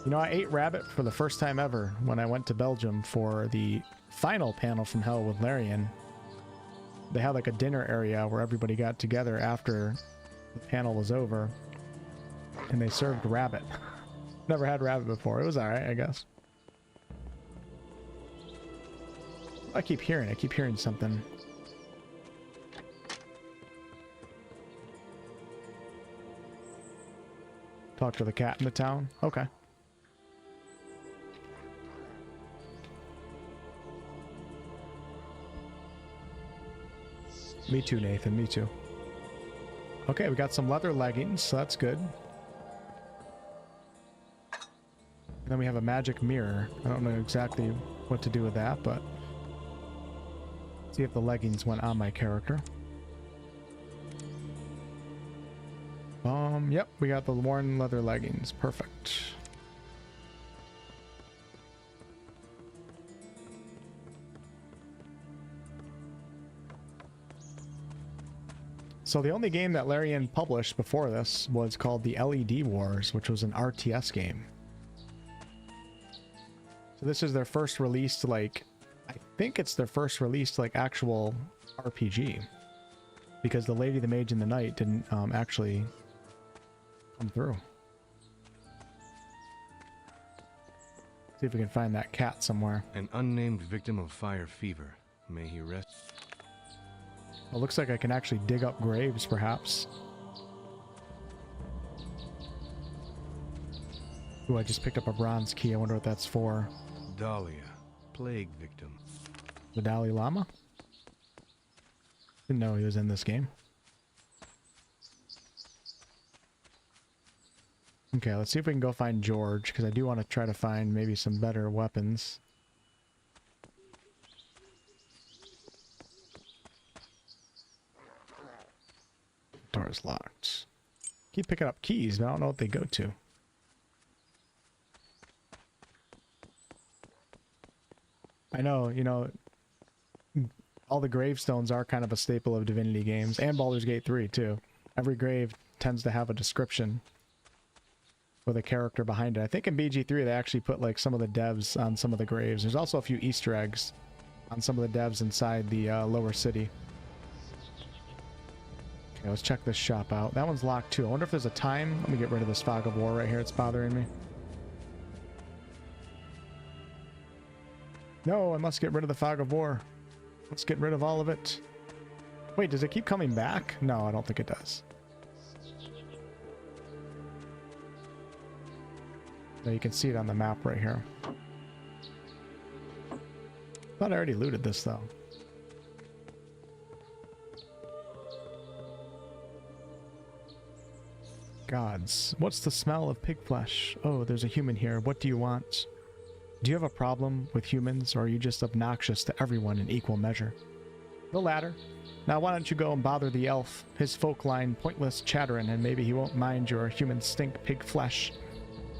You know, I ate rabbit for the first time ever when I went to Belgium for the final panel from Hell with Larian. They had like a dinner area where everybody got together after the panel was over. And they served rabbit. Never had rabbit before. It was alright, I guess. I keep hearing something. Talk to the cat in the town. Okay. Me too, Nathan. Me too. Okay, we got some leather leggings, so that's good. And then we have a magic mirror. I don't know exactly what to do with that, but see if the leggings went on my character. Yep, we got the worn leather leggings. Perfect. So the only game that Larian published before this was called the LED Wars, which was an RTS game. So this is their first released, like, I think it's their first released, like, actual RPG. Because the Lady, the Mage, and the Knight didn't actually come through. See if we can find that cat somewhere.
An unnamed victim of fire fever. May he rest.
It looks like I can actually dig up graves, perhaps. Ooh, I just picked up a bronze key. I wonder what that's for.
Dahlia, plague victim.
The Dalai Lama? Didn't know he was in this game. Okay, let's see if we can go find George, because I do want to try to find maybe some better weapons. Door's locked. Keep picking up keys, but I don't know what they go to. I know, you know, all the gravestones are kind of a staple of Divinity games, and Baldur's Gate 3 too. Every grave tends to have a description with a character behind it. I think in BG3 they actually put like some of the devs on some of the graves. There's also a few Easter eggs on some of the devs inside the lower city. Okay, let's check this shop out. That one's locked too. I wonder if there's a time. Let me get rid of this fog of war right here. It's bothering me. No, I must get rid of the fog of war. Let's get rid of all of it. Wait, does it keep coming back? No, I don't think it does. No, you can see it on the map right here. Thought I already looted this though. Gods, what's the smell of pig flesh? Oh, there's a human here. What do you want? Do you have a problem with humans, or are you just obnoxious to everyone in equal measure? The latter. Now why don't you go and bother the elf, his folk line pointless chattering, and maybe he won't mind your human stink pig flesh.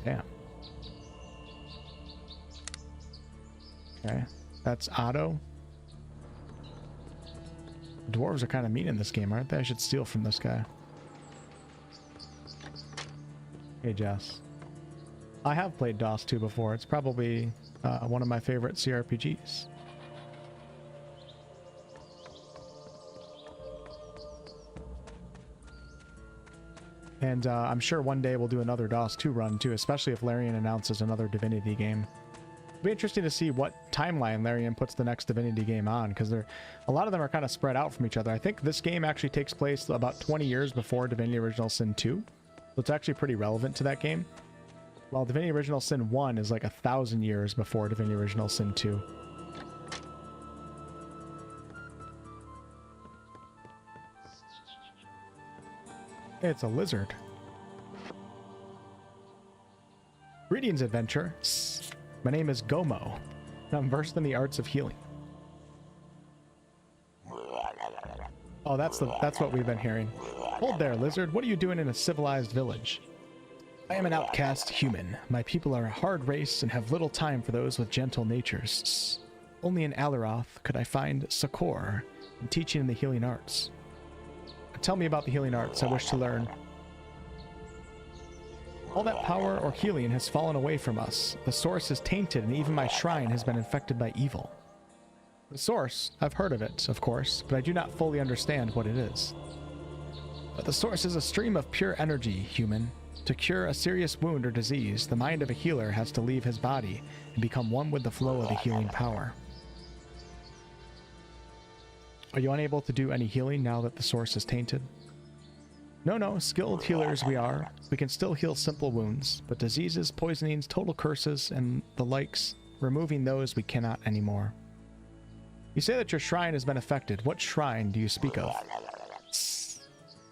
Damn. Okay, that's Otto. Dwarves are kind of mean in this game, aren't they? I should steal from this guy. Hey, Jess. I have played DOS 2 before. It's probably one of my favorite CRPGs. And I'm sure one day we'll do another DOS 2 run too, especially if Larian announces another Divinity game. It'll be interesting to see what timeline Larian puts the next Divinity game on, because a lot of them are kind of spread out from each other. I think this game actually takes place about 20 years before Divinity Original Sin 2. So it's actually pretty relevant to that game. While Divinity Original Sin 1 is like 1,000 years before Divinity Original Sin 2. It's a lizard. Greetings, adventure. My name is Gomo, and I'm versed in the arts of healing. Oh, that's what we've been hearing. Hold there, lizard. What are you doing in a civilized village? I am an outcast human. My people are a hard race and have little time for those with gentle natures. Only in Aleroth could I find succor in teaching in the healing arts. Tell me about the healing arts. I wish to learn. All that power or healing has fallen away from us. The source is tainted, and even my shrine has been infected by evil. The source, I've heard of it, of course, but I do not fully understand what it is. But the source is a stream of pure energy, human. To cure a serious wound or disease, the mind of a healer has to leave his body and become one with the flow of the healing power. Are you unable to do any healing now that the source is tainted? No, skilled healers we are. We can still heal simple wounds, but diseases, poisonings, total curses, and the likes, removing those we cannot anymore. You say that your shrine has been affected. What shrine do you speak of?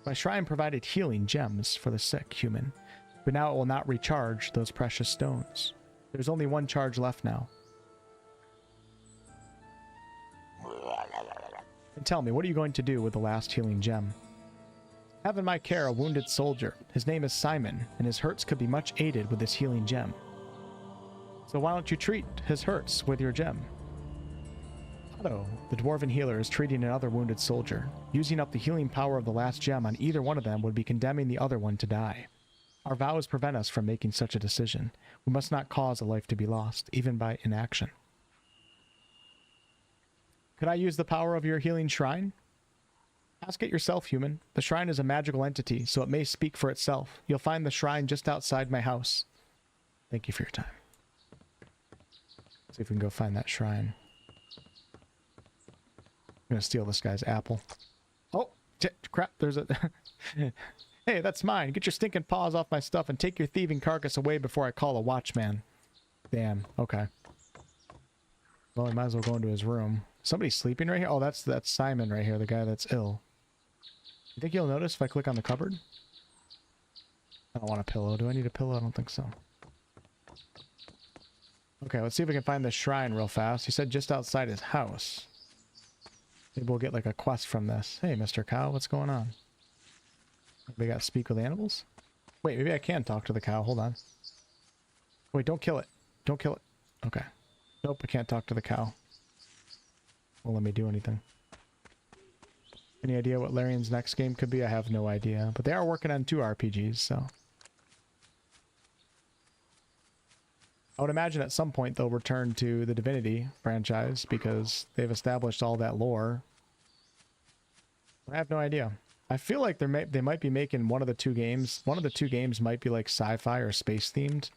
My shrine provided healing gems for the sick human, but now it will not recharge those precious stones. There's only one charge left now. And tell me, what are you going to do with the last healing gem? Have in my care a wounded soldier. His name is Simon, and his hurts could be much aided with this healing gem. So why don't you treat his hurts with your gem? Otto, the dwarven healer, is treating another wounded soldier. Using up the healing power of the last gem on either one of them would be condemning the other one to die. Our vows prevent us from making such a decision. We must not cause a life to be lost, even by inaction. Could I use the power of your healing shrine? Ask it yourself, human. The shrine is a magical entity, so it may speak for itself. You'll find the shrine just outside my house. Thank you for your time. See if we can go find that shrine. I'm gonna steal this guy's apple. Oh, crap, there's a... Hey, that's mine. Get your stinking paws off my stuff and take your thieving carcass away before I call a watchman. Damn, okay. Well, we might as well go into his room. Somebody's sleeping right here? Oh, that's Simon right here, the guy that's ill. You think you'll notice if I click on the cupboard? I don't want a pillow. Do I need a pillow? I don't think so. Okay, let's see if we can find this shrine real fast. He said just outside his house. Maybe we'll get like a quest from this. Hey, Mr. Cow, what's going on? We got to speak with animals? Wait, maybe I can talk to the cow. Hold on. Wait, don't kill it. Don't kill it. Okay. Nope, I can't talk to the cow. Won't let me do anything. Any idea what Larian's next game could be? I have no idea. But they are working on 2 RPGs, so... I would imagine at some point they'll return to the Divinity franchise because they've established all that lore. I have no idea. I feel like they might be making one of the 2 games. One of the 2 games might be like sci-fi or space themed.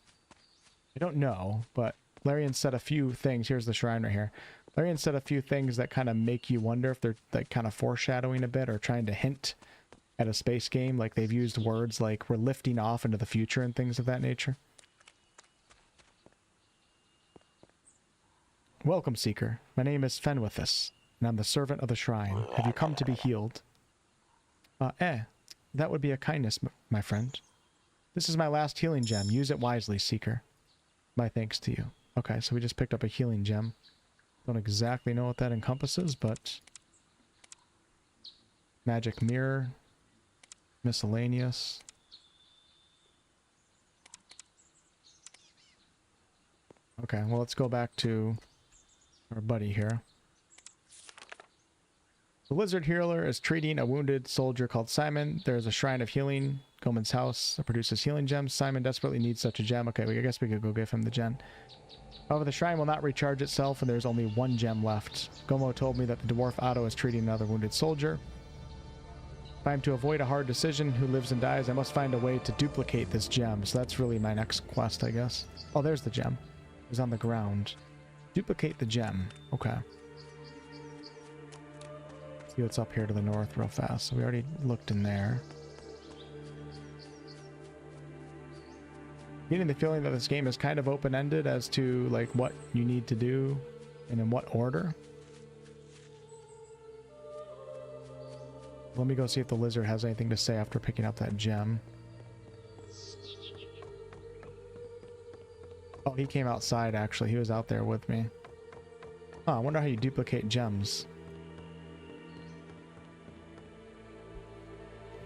I don't know, but Larian said a few things. Here's the shrine right here. Larian said a few things that kind of make you wonder if they're like kind of foreshadowing a bit or trying to hint at a space game. Like they've used words like we're lifting off into the future and things of that nature. Welcome, Seeker. My name is Fenwithus, and I'm the servant of the shrine. Have you come to be healed? That would be a kindness, my friend. This is my last healing gem. Use it wisely, Seeker. My thanks to you. Okay, so we just picked up a healing gem. Don't exactly know what that encompasses, but... Magic mirror. Miscellaneous. Okay, well, let's go back to our buddy here. The lizard healer is treating a wounded soldier called Simon. There's a shrine of healing. Goman's house that produces healing gems. Simon desperately needs such a gem. Okay, I guess we could go give him the gem. However, the shrine will not recharge itself, and there's only 1 gem left. Gomo told me that the dwarf Otto is treating another wounded soldier. If I'm to avoid a hard decision, who lives and dies, I must find a way to duplicate this gem. So that's really my next quest, I guess. Oh, there's the gem. It's on the ground. Duplicate the gem. Okay. See what's up here to the north real fast. So we already looked in there. Getting the feeling that this game is kind of open-ended as to like what you need to do and in what order. Let me go see if the lizard has anything to say after picking up that gem. Oh, he came outside actually. He was out there with me. Oh, I wonder how you duplicate gems.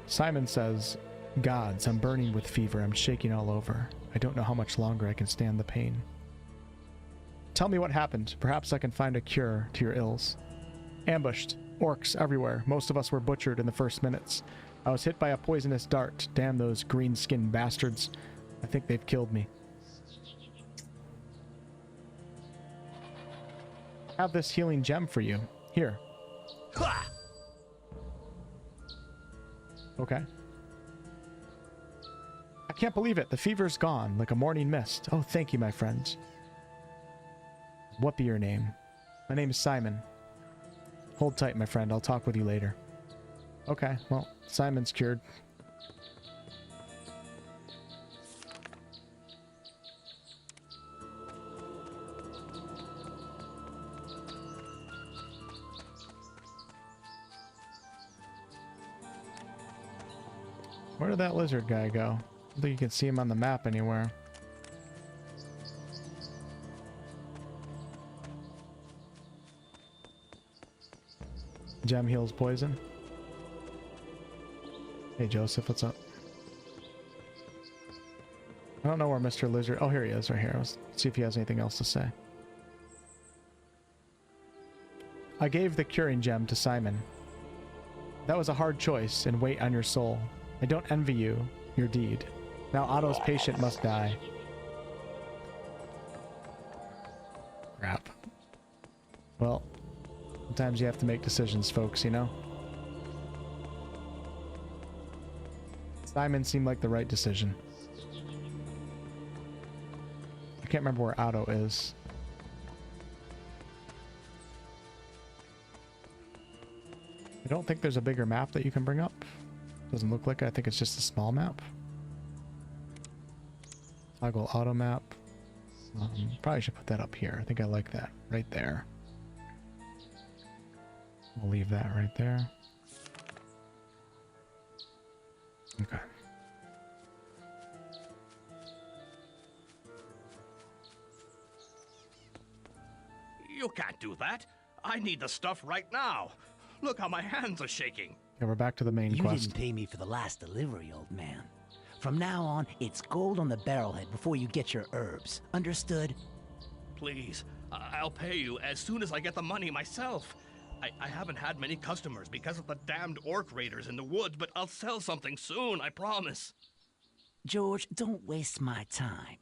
Simon says, Gods, I'm burning with fever. I'm shaking all over. I don't know how much longer I can stand the pain. Tell me what happened. Perhaps I can find a cure to your ills. Ambushed. Orcs everywhere. Most of us were butchered in the first minutes. I was hit by a poisonous dart. Damn those green-skinned bastards. I think they've killed me. I have this healing gem for you. Here. Okay. I can't believe it. The fever's gone, like a morning mist. Oh, thank you, my friend. What be your name? My name is Simon. Hold tight, my friend. I'll talk with you later. Okay, well, Simon's cured. Where did that lizard guy go? I don't think you can see him on the map anywhere. Gem heals poison. Hey Joseph, what's up? I don't know where Mr. Lizard... Oh, here he is, right here. Let's see if he has anything else to say. I gave the curing gem to Simon. That was a hard choice, and weight on your soul. I don't envy you, your deed. Now Otto's patient must die. Crap. Well, sometimes you have to make decisions, folks, you know? Simon seemed like the right decision. I can't remember where Otto is. I don't think there's a bigger map that you can bring up. Doesn't look like it. I think it's just a small map. Toggle auto map. Probably should put that up here. I think I like that. Right there. We'll leave that right there. Okay.
You can't do that. I need the stuff right now. Look how my hands are shaking.
Yeah, we're back to the main quest.
You didn't pay me for the last delivery, old man. From now on, it's gold on the barrelhead before you get your herbs. Understood?
Please, I'll pay you as soon as I get the money myself. I haven't had many customers because of the damned orc raiders in the woods, but I'll sell something soon, I promise.
George, don't waste my time.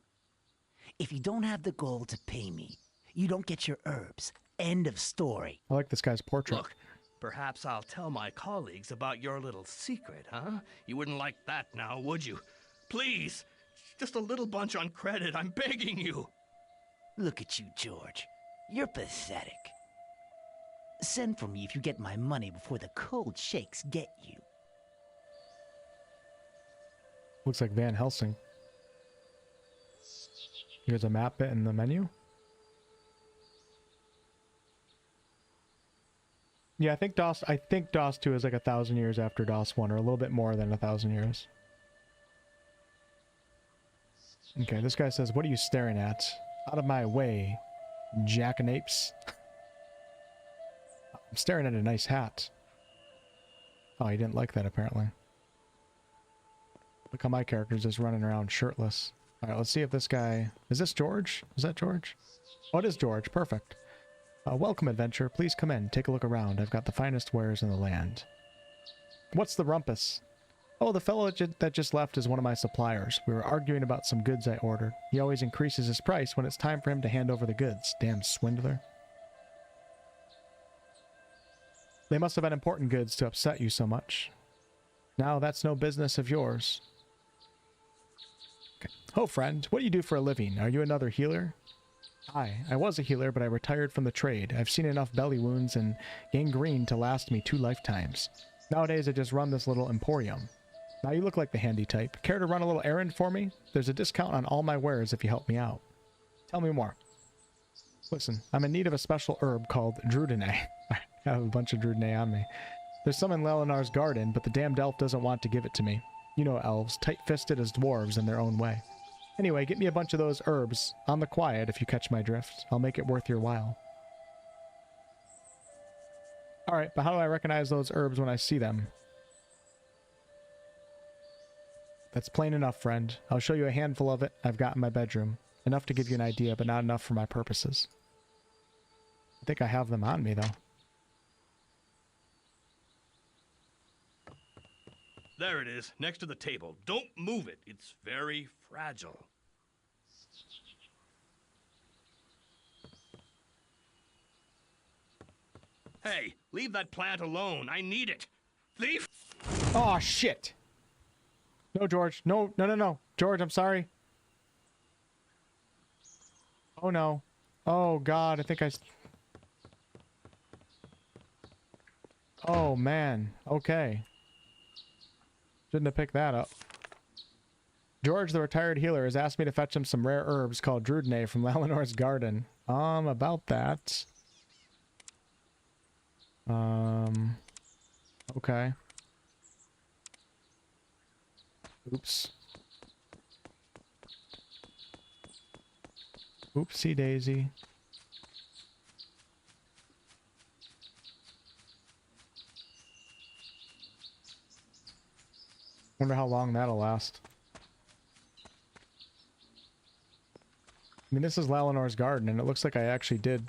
If you don't have the gold to pay me, you don't get your herbs. End of story.
I like this guy's portrait.
Look, perhaps I'll tell my colleagues about your little secret, huh? You wouldn't like that now, would you? Please, just a little bunch on credit, I'm begging you.
Look at you, George. You're pathetic. Send for me if you get my money before the cold shakes get you.
Looks like Van Helsing. Here's a map bit in the menu. Yeah, I think DOS 2 is like 1,000 years after DOS 1, or a little bit more than 1,000 years. Okay, this guy says, "What are you staring at? Out of my way, jackanapes." I'm staring at a nice hat. Oh, he didn't like that apparently. Look how my character's just running around shirtless. Alright, let's see if this guy... Is this George? Is that George? Oh, it is George. Perfect. Welcome, adventurer. Please come in. Take a look around. I've got the finest wares in the land. What's the rumpus? Oh, the fellow that just left is one of my suppliers. We were arguing about some goods I ordered. He always increases his price when it's time for him to hand over the goods. Damn swindler. They must have been important goods to upset you so much. Now that's no business of yours. Okay. Oh, friend, what do you do for a living? Are you another healer? I was a healer, but I retired from the trade. I've seen enough belly wounds and gangrene to last me 2 lifetimes. Nowadays, I just run this little emporium. Now you look like the handy type. Care to run a little errand for me? There's a discount on all my wares if you help me out. Tell me more. Listen, I'm in need of a special herb called Druidine. I have a bunch of Druidine on me. There's some in Leonar's garden, but the damned elf doesn't want to give it to me. You know elves, tight-fisted as dwarves in their own way. Anyway, get me a bunch of those herbs, on the quiet if you catch my drift. I'll make it worth your while. Alright, but how do I recognize those herbs when I see them? That's plain enough, friend. I'll show you a handful of it I've got in my bedroom. Enough to give you an idea, but not enough for my purposes. I think I have them on me, though.
There it is, next to the table. Don't move it. It's very fragile. Hey, leave that plant alone. I need it. Thief!
Oh, shit! No, George. No, no, no, no. George, I'm sorry. Oh, no. Oh, God. I think I... Oh, man. Okay. Shouldn't have picked that up. George, the retired healer, has asked me to fetch him some rare herbs called Druidine from Aleroth's garden. About that. Okay. Oops. Oopsie daisy. Wonder how long that'll last. I mean, this is Lalinor's garden, and it looks like I actually did.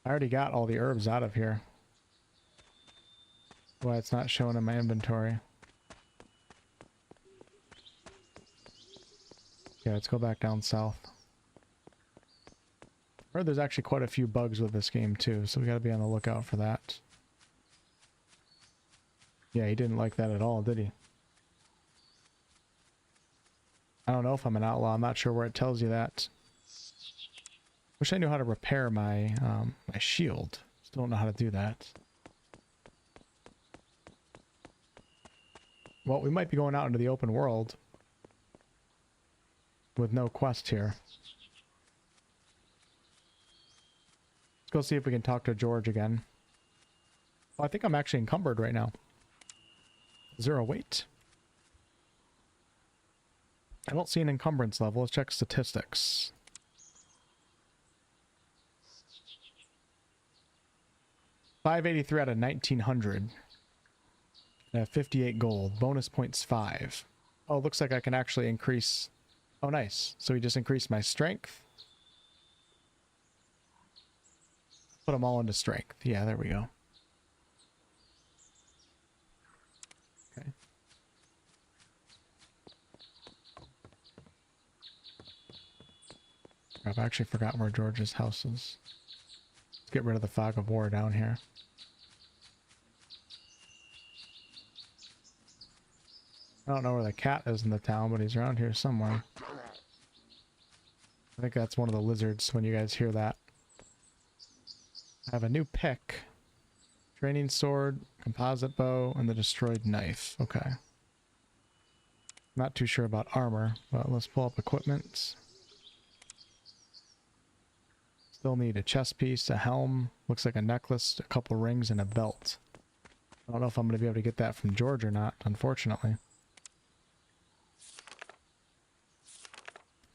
I already got all the herbs out of here. Why it's not showing in my inventory. Yeah, let's go back down south. I heard there's actually quite a few bugs with this game too, so we gotta be on the lookout for that. Yeah, he didn't like that at all, did he? I don't know if I'm an outlaw. I'm not sure where it tells you that. Wish I knew how to repair my my shield. Still don't know how to do that. Well, we might be going out into the open world with no quest here. Let's go see if we can talk to George again. Oh, I think I'm actually encumbered right now. 0 weight. I don't see an encumbrance level. Let's check statistics. $583 out of 1900. I have 58 gold. Bonus points 5. Oh, looks like I can actually increase. Oh, nice. So we just increased my strength. Put them all into strength. Yeah, there we go. Okay. I've actually forgotten where George's house is. Let's get rid of the fog of war down here. I don't know where the cat is in the town, but he's around here somewhere. I think that's one of the lizards when you guys hear that. I have a new pick. Training sword, composite bow, and the destroyed knife. Okay. Not too sure about armor, but let's pull up equipment. Still need a chest piece, a helm, looks like a necklace, a couple rings, and a belt. I don't know if I'm going to be able to get that from George or not, unfortunately.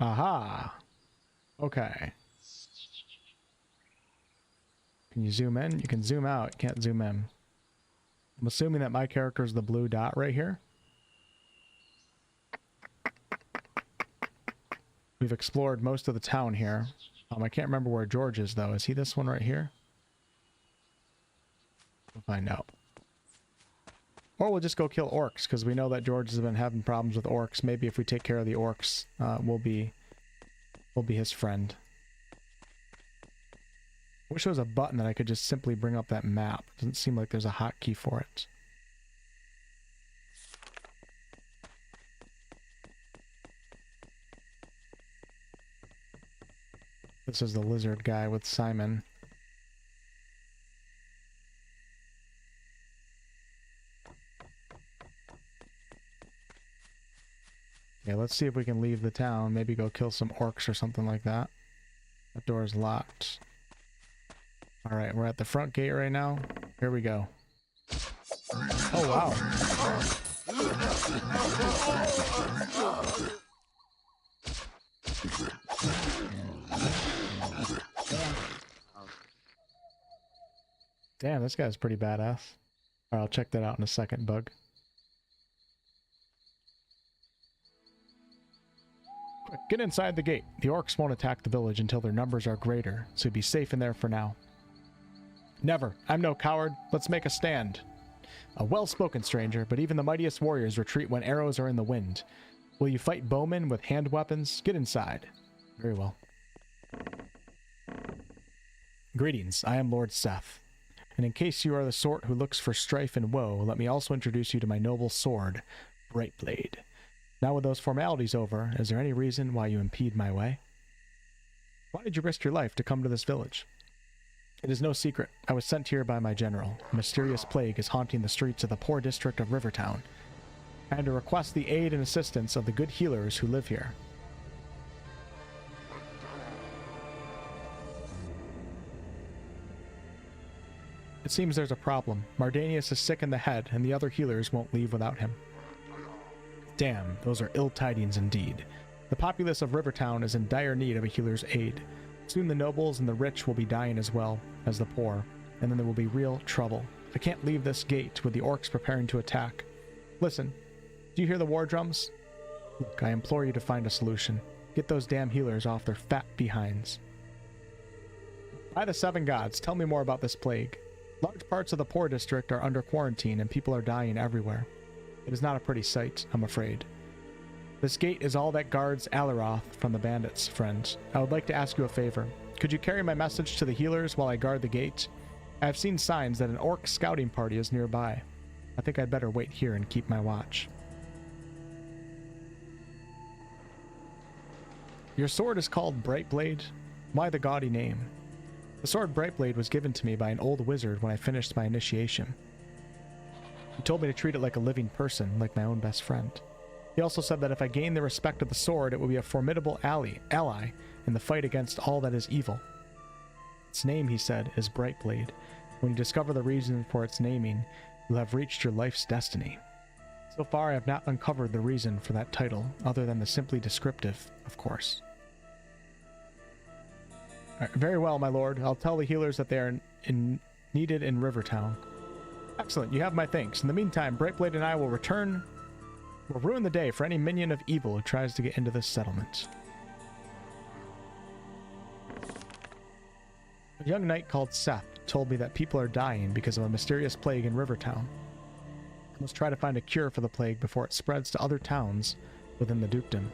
Aha! Okay. Can you zoom in? You can zoom out. You can't zoom in. I'm assuming that my character is the blue dot right here. We've explored most of the town here. I can't remember where George is, though. Is he this one right here? We'll find out. Or we'll just go kill orcs, because we know that George has been having problems with orcs. Maybe if we take care of the orcs, we'll be his friend. I wish there was a button that I could just simply bring up that map. Doesn't seem like there's a hotkey for it. This is the lizard guy with Simon. Yeah, let's see if we can leave the town. Maybe go kill some orcs or something like that. That door is locked. Alright, we're at the front gate right now. Here we go. Oh, wow. Damn, this guy's pretty badass. Alright, I'll check that out in a second, Bug. Quick, get inside the gate. The orcs won't attack the village until their numbers are greater, so be safe in there for now. Never. I'm no coward. Let's make a stand. A well-spoken stranger, but even the mightiest warriors retreat when arrows are in the wind. Will you fight bowmen with hand weapons? Get inside. Very well. Greetings, I am Lord Seth. And in case you are the sort who looks for strife and woe, let me also introduce you to my noble sword, Brightblade. Now with those formalities over, is there any reason why you impede my way? Why did you risk your life to come to this village? It is no secret. I was sent here by my general. A mysterious plague is haunting the streets of the poor district of Rivertown. I had to request the aid and assistance of the good healers who live here. It seems there's a problem. Mardanius is sick in the head, and the other healers won't leave without him. Damn, those are ill tidings indeed. The populace of Rivertown is in dire need of a healer's aid. Soon the nobles and the rich will be dying as well as the poor, and then there will be real trouble. I can't leave this gate with the orcs preparing to attack. Listen, do you hear the war drums? Look, I implore you to find a solution. Get those damn healers off their fat behinds. By the seven gods, tell me more about this plague. Large parts of the poor district are under quarantine and people are dying everywhere. It is not a pretty sight, I'm afraid. This gate is all that guards Aleroth from the bandits, friends. I would like to ask you a favor. Could you carry my message to the healers while I guard the gate? I have seen signs that an orc scouting party is nearby. I think I'd better wait here and keep my watch. Your sword is called Brightblade? Why the gaudy name? The sword Brightblade was given to me by an old wizard when I finished my initiation. He told me to treat it like a living person, like my own best friend. He also said that if I gained the respect of the sword, it would be a formidable ally in the fight against all that is evil. Its name, he said, is Brightblade. When you discover the reason for its naming, you'll have reached your life's destiny. So far, I have not uncovered the reason for that title, other than the simply descriptive, of course. Very well, my lord. I'll tell the healers that they are needed in Rivertown. Excellent, you have my thanks. In the meantime, Brightblade and I will return. We'll ruin the day for any minion of evil who tries to get into this settlement. A young knight called Seth told me that people are dying because of a mysterious plague in Rivertown. I must try to find a cure for the plague before it spreads to other towns within the dukedom.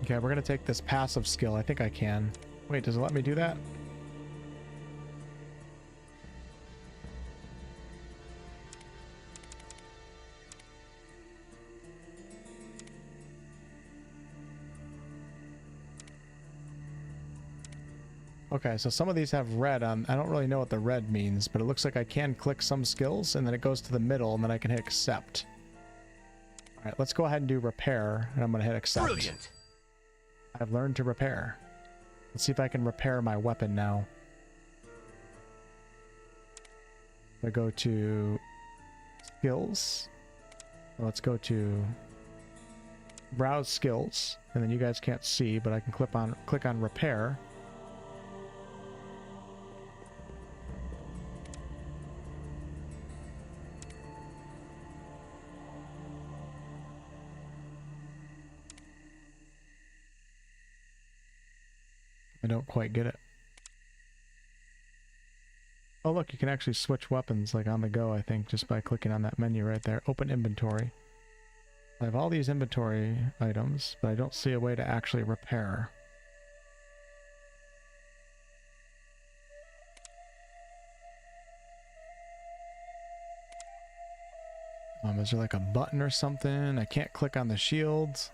Okay, we're going to take this passive skill. I think I can. Wait, does it let me do that? Okay, so some of these have red on. I don't really know what the red means, but it looks like I can click some skills and then it goes to the middle and then I can hit accept. All right, let's go ahead and do repair, and I'm going to hit accept.
Brilliant.
I've learned to repair. Let's see if I can repair my weapon now. I go to skills. Let's go to browse skills, and then you guys can't see, but I can click on repair. I don't quite get it. Oh look, you can actually switch weapons like on the go, I think, just by clicking on that menu right there. Open inventory. I have all these inventory items, but I don't see a way to actually repair. Is there like a button or something? I can't click on the shields.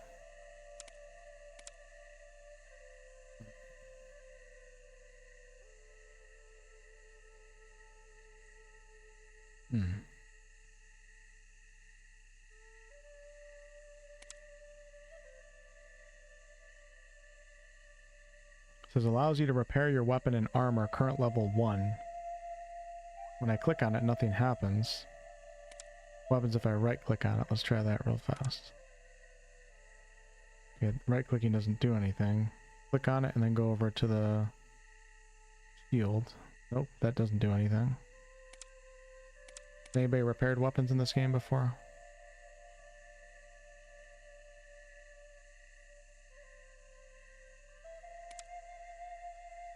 It says allows you to repair your weapon and armor current level 1. When I click on it, nothing happens. What happens if I right click on it? Let's try that real fast. Okay, right clicking doesn't do anything. Click on it and then go over to the shield. Nope, that doesn't do anything. Anybody repaired weapons in this game before?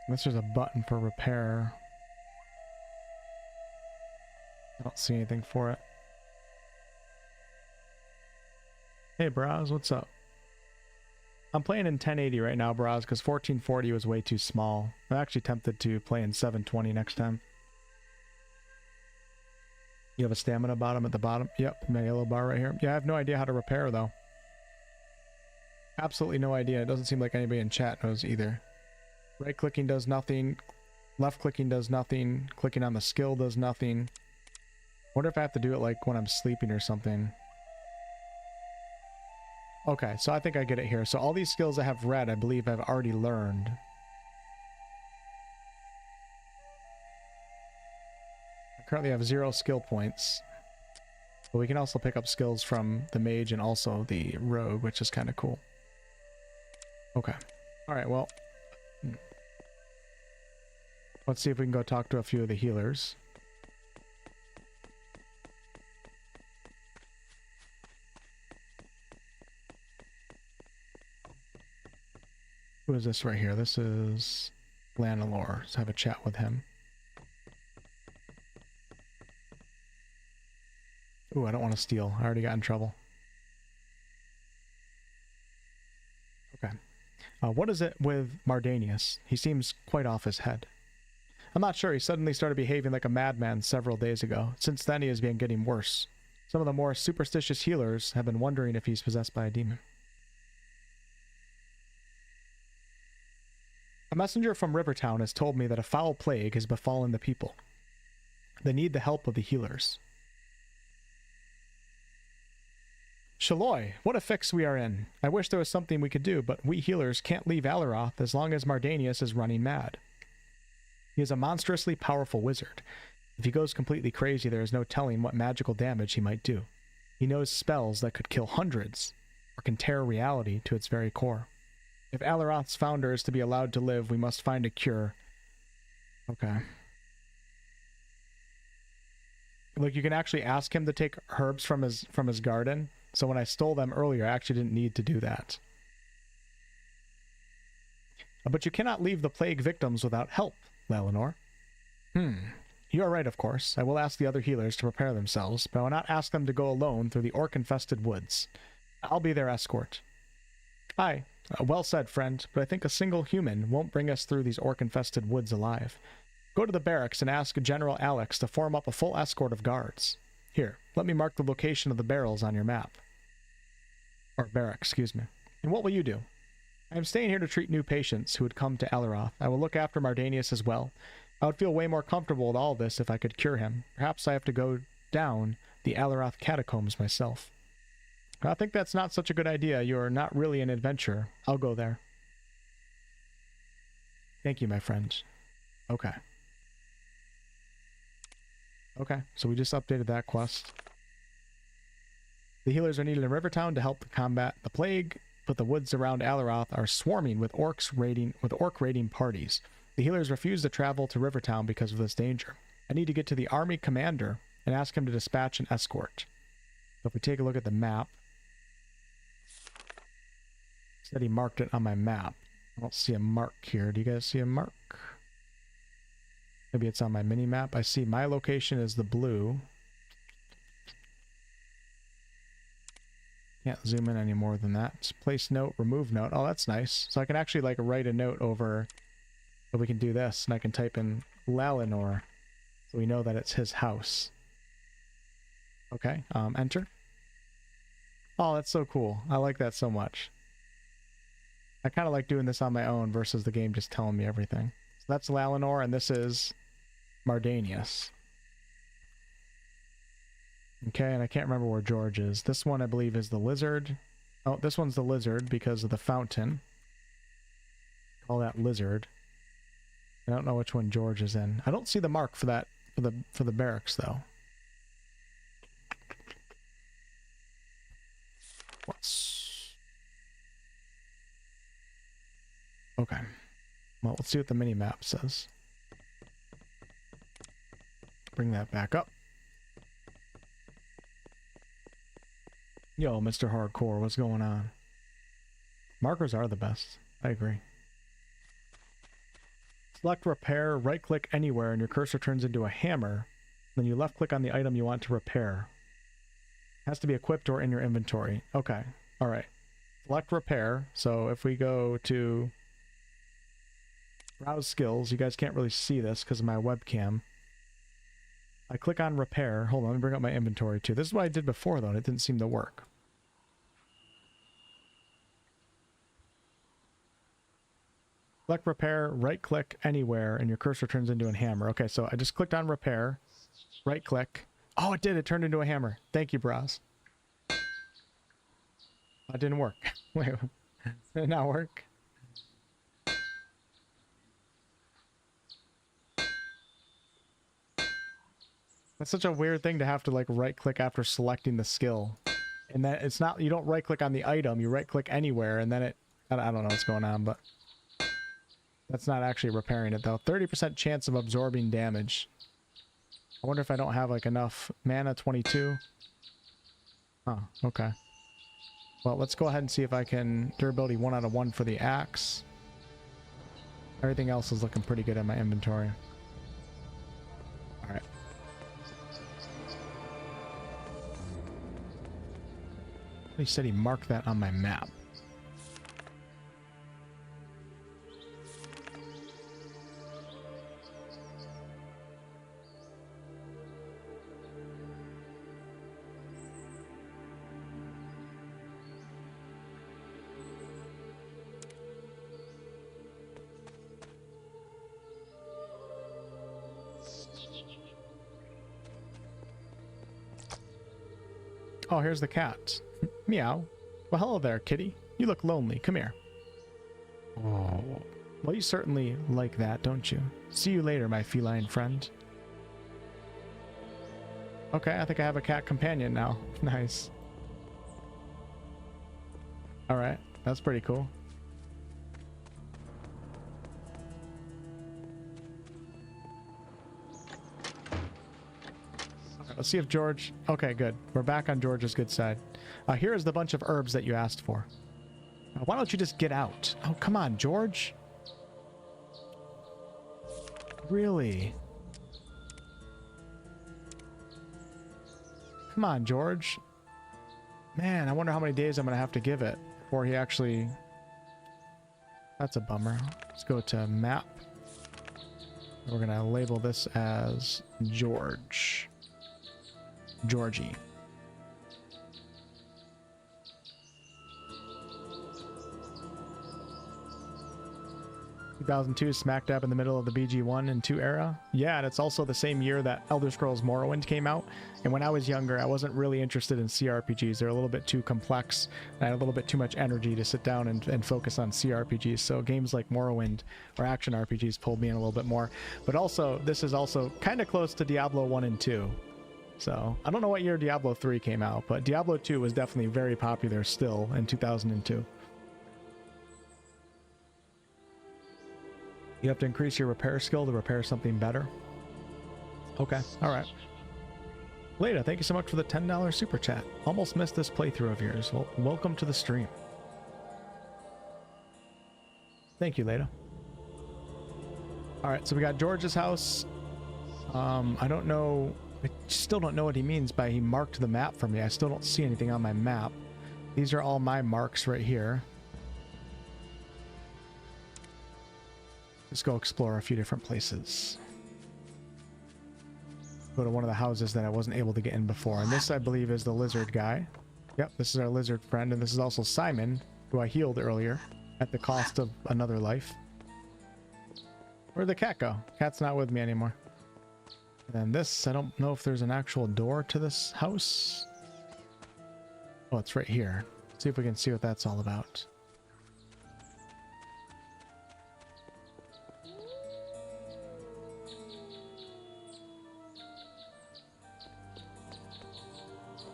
Unless there's a button for repair. I don't see anything for it. Hey Braz, what's up? I'm playing in 1080 right now, Braz, because 1440 was way too small. I'm actually tempted to play in 720 next time. You have a stamina bottom at the bottom. Yep, my yellow bar right here. Yeah, I have no idea how to repair, though. Absolutely no idea. It doesn't seem like anybody in chat knows either. Right-clicking does nothing. Left-clicking does nothing. Clicking on the skill does nothing. Wonder if I have to do it like when I'm sleeping or something. Okay, so I think I get it here. So all these skills I have red, I believe I've already learned. I currently have 0 skill points. But we can also pick up skills from the mage and also the rogue, which is kind of cool. Okay. Alright, well. Let's see if we can go talk to a few of the healers. Who is this right here? This is Aleroth. Let's have a chat with him. Ooh, I don't want to steal. I already got in trouble. Okay. What is it with Mardanius? He seems quite off his head. I'm not sure. He suddenly started behaving like a madman several days ago. Since then, he has been getting worse. Some of the more superstitious healers have been wondering if he's possessed by a demon. A messenger from Rivertown has told me that a foul plague has befallen the people. They need the help of the healers. Shaloi, what a fix we are in. I wish there was something we could do, but we healers can't leave Aleroth as long as Mardanius is running mad. He is a monstrously powerful wizard. If he goes completely crazy, there is no telling what magical damage he might do. He knows spells that could kill hundreds, or can tear reality to its very core. If Aleroth's founder is to be allowed to live, we must find a cure. Okay. Look, you can actually ask him to take herbs from his garden. So when I stole them earlier, I actually didn't need to do that. But you cannot leave the plague victims without help, Aleroth. You are right, of course. I will ask the other healers to prepare themselves, but I will not ask them to go alone through the orc-infested woods. I'll be their escort. Aye, well said, friend, but I think a single human won't bring us through these orc-infested woods alive. Go to the barracks and ask General Alex to form up a full escort of guards. Here, let me mark the location of the barrels on your map. Or barracks, excuse me. And what will you do? I am staying here to treat new patients who would come to Aleroth. I will look after Mardanius as well. I would feel way more comfortable with all this if I could cure him. Perhaps I have to go down the Aleroth catacombs myself. I think that's not such a good idea. You are not really an adventurer. I'll go there. Thank you, my friend. Okay. Okay, so we just updated that quest. The healers are needed in Rivertown to help combat the plague, but the woods around Aleroth are swarming with orc raiding parties. The healers refuse to travel to Rivertown because of this danger. I need to get to the army commander and ask him to dispatch an escort. So if we take a look at the map, said he marked it on my map. I don't see a mark here. Do you guys see a mark? Maybe it's on my mini map. I see my location is the blue. Can't zoom in any more than that. Place note, remove note. Oh, that's nice. So I can actually like write a note over. So we can do this, and I can type in Aleroth, so we know that it's his house. Okay, enter. Oh, that's so cool. I like that so much. I kind of like doing this on my own versus the game just telling me everything. So that's Aleroth, and this is Mardanius. Okay, and I can't remember where George is. This one, I believe, is the lizard. Oh, this one's the lizard because of the fountain. Call that lizard. I don't know which one George is in. I don't see the mark for that for the barracks though. Okay. Well, let's see what the mini map says. Bring that back up. Yo, Mr. Hardcore, what's going on? Markers are the best. I agree. Select repair, right click anywhere, and your cursor turns into a hammer. Then you left click on the item you want to repair. It has to be equipped or in your inventory. Okay. Alright. Select repair. So if we go to browse skills, you guys can't really see this because of my webcam. I click on repair. Hold on, let me bring up my inventory too. This is what I did before though, and it didn't seem to work. Select repair, right click anywhere, and your cursor turns into a hammer. Okay, so I just clicked on repair, right click. Oh, it did. It turned into a hammer. Thank you, Bros. That didn't work. Wait, did it not work? That's such a weird thing to have to like right click after selecting the skill. And then it's not, you don't right click on the item, you right click anywhere, and then it, I don't know what's going on, but that's not actually repairing it though. 30% chance of absorbing damage. I wonder if I don't have like enough mana. 22. Oh, okay. Well, let's go ahead and see if I can durability 1 out of 1 for the axe. Everything else is looking pretty good in my inventory. All right. He said he marked that on my map. Oh, here's the cat. Meow. Well, hello there, kitty. You look lonely. Come here. Oh. Well, you certainly like that, don't you? See you later, my feline friend. Okay, I think I have a cat companion now. Nice. Alright, that's pretty cool. Let's see if George... Okay, good. We're back on George's good side. Here is the bunch of herbs that you asked for. Why don't you just get out? Oh, come on, George. Really? Come on, George. Man, I wonder how many days I'm going to have to give it before he actually... That's a bummer. Let's go to map. We're going to label this as George. Georgie. 2002, smack dab in the middle of the BG1 and 2 era. Yeah, and it's also the same year that Elder Scrolls Morrowind came out. And when I was younger, I wasn't really interested in CRPGs. They're a little bit too complex, and I had a little bit too much energy to sit down and focus on CRPGs. So games like Morrowind or action RPGs pulled me in a little bit more. But also, this is also kind of close to Diablo 1 and 2. So I don't know what year Diablo 3 came out, but Diablo 2 was definitely very popular still in 2002. You have to increase your repair skill to repair something better. Okay, all right. Leda, thank you so much for the $10 super chat. Almost missed this playthrough of yours. Well, welcome to the stream. Thank you, Leda. All right, so we got George's house. I don't know. I still don't know what he means by he marked the map for me. I still don't see anything on my map. These are all my marks right here. Let's go explore a few different places. Go to one of the houses that I wasn't able to get in before. And this, I believe, is the lizard guy. Yep, this is our lizard friend. And this is also Simon, who I healed earlier at the cost of another life. Where'd the cat go? Cat's not with me anymore. And then this, I don't know if there's an actual door to this house. Oh, it's right here. Let's see if we can see what that's all about.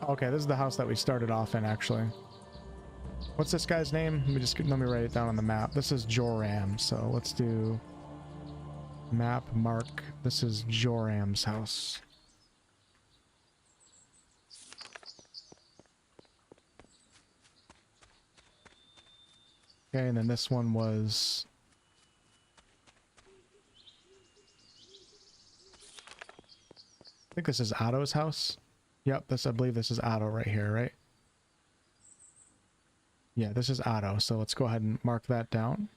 Okay, this is the house that we started off in, actually. What's this guy's name? Let me write it down on the map. This is Joram, so let's do map mark. This is Joram's house. Okay, and then this one was... I think this is Otto's house. Yep, I believe this is Otto right here, right? Yeah, this is Otto, so let's go ahead and mark that down.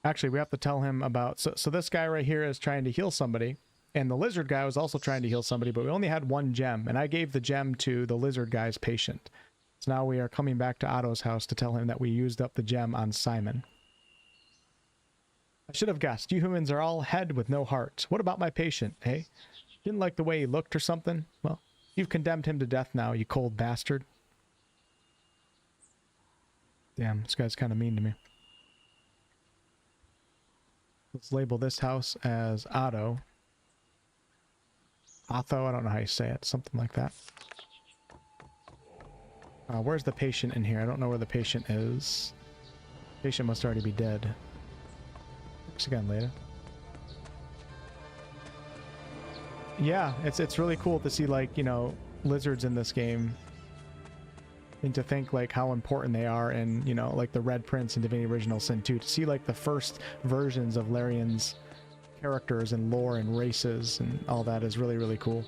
Actually, we have to tell him about... So this guy right here is trying to heal somebody, And the lizard guy was also trying to heal somebody, but we only had one gem, and I gave the gem to the lizard guy's patient. So now we are coming back to Otto's house to tell him that we used up the gem on Simon. I should have guessed. You humans are all head with no heart. What about my patient, eh? Didn't like the way he looked or something? Well, you've condemned him to death now, you cold bastard. Damn, this guy's kind of mean to me. Let's label this house as Otto. Otho, I don't know how you say it. Something like that. Where's the patient in here? I don't know where the patient is. Patient must already be dead. Thanks again, later. Yeah, it's really cool to see, like, you know, lizards in this game. And to think, like, how important they are in, you know, like the Red Prince and Divinity Original Sin 2. To see, like, the first versions of Larian's characters and lore and races and all that is really, really cool.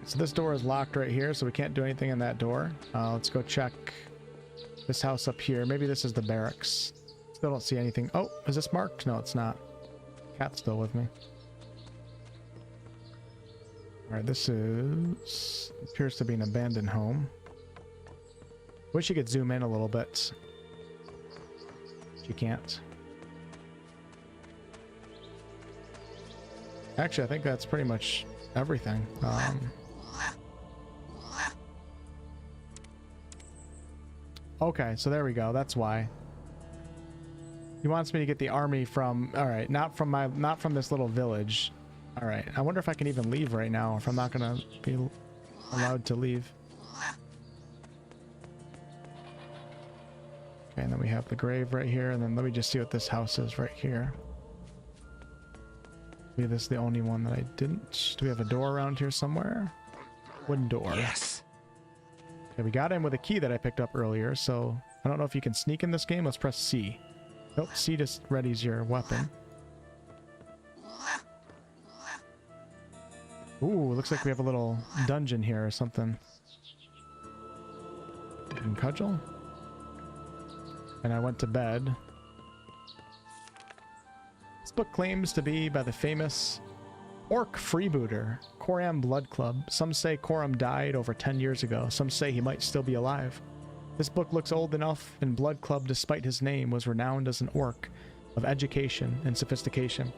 So this door is locked right here, so we can't do anything in that door. Let's go check this house up here. Maybe this is the barracks. Still don't see anything. Oh, is this marked? No, it's not. Cat's still with me. Alright, this appears to be an abandoned home. Wish you could zoom in a little bit. But you can't. Actually, I think that's pretty much everything. Okay, so there we go. That's why. He wants me to get the army from... Alright, not from this little village. Alright, I wonder if I can even leave right now, if I'm not gonna be allowed to leave. Okay, and then we have the grave right here, and then let me just see what this house is right here. Maybe this is the only one that I didn't. Do we have a door around here somewhere? Wooden door.
Yes.
Okay, we got in with a key that I picked up earlier, so I don't know if you can sneak in this game. Let's press C. Nope, C just readies your weapon. Ooh, looks like we have a little dungeon here or something. And cudgel. And I went to bed. This book claims to be by the famous orc freebooter, Coram Blood Club. Some say Coram died over 10 years ago. Some say he might still be alive. This book looks old enough, and Blood Club, despite his name, was renowned as an orc of education and sophistication.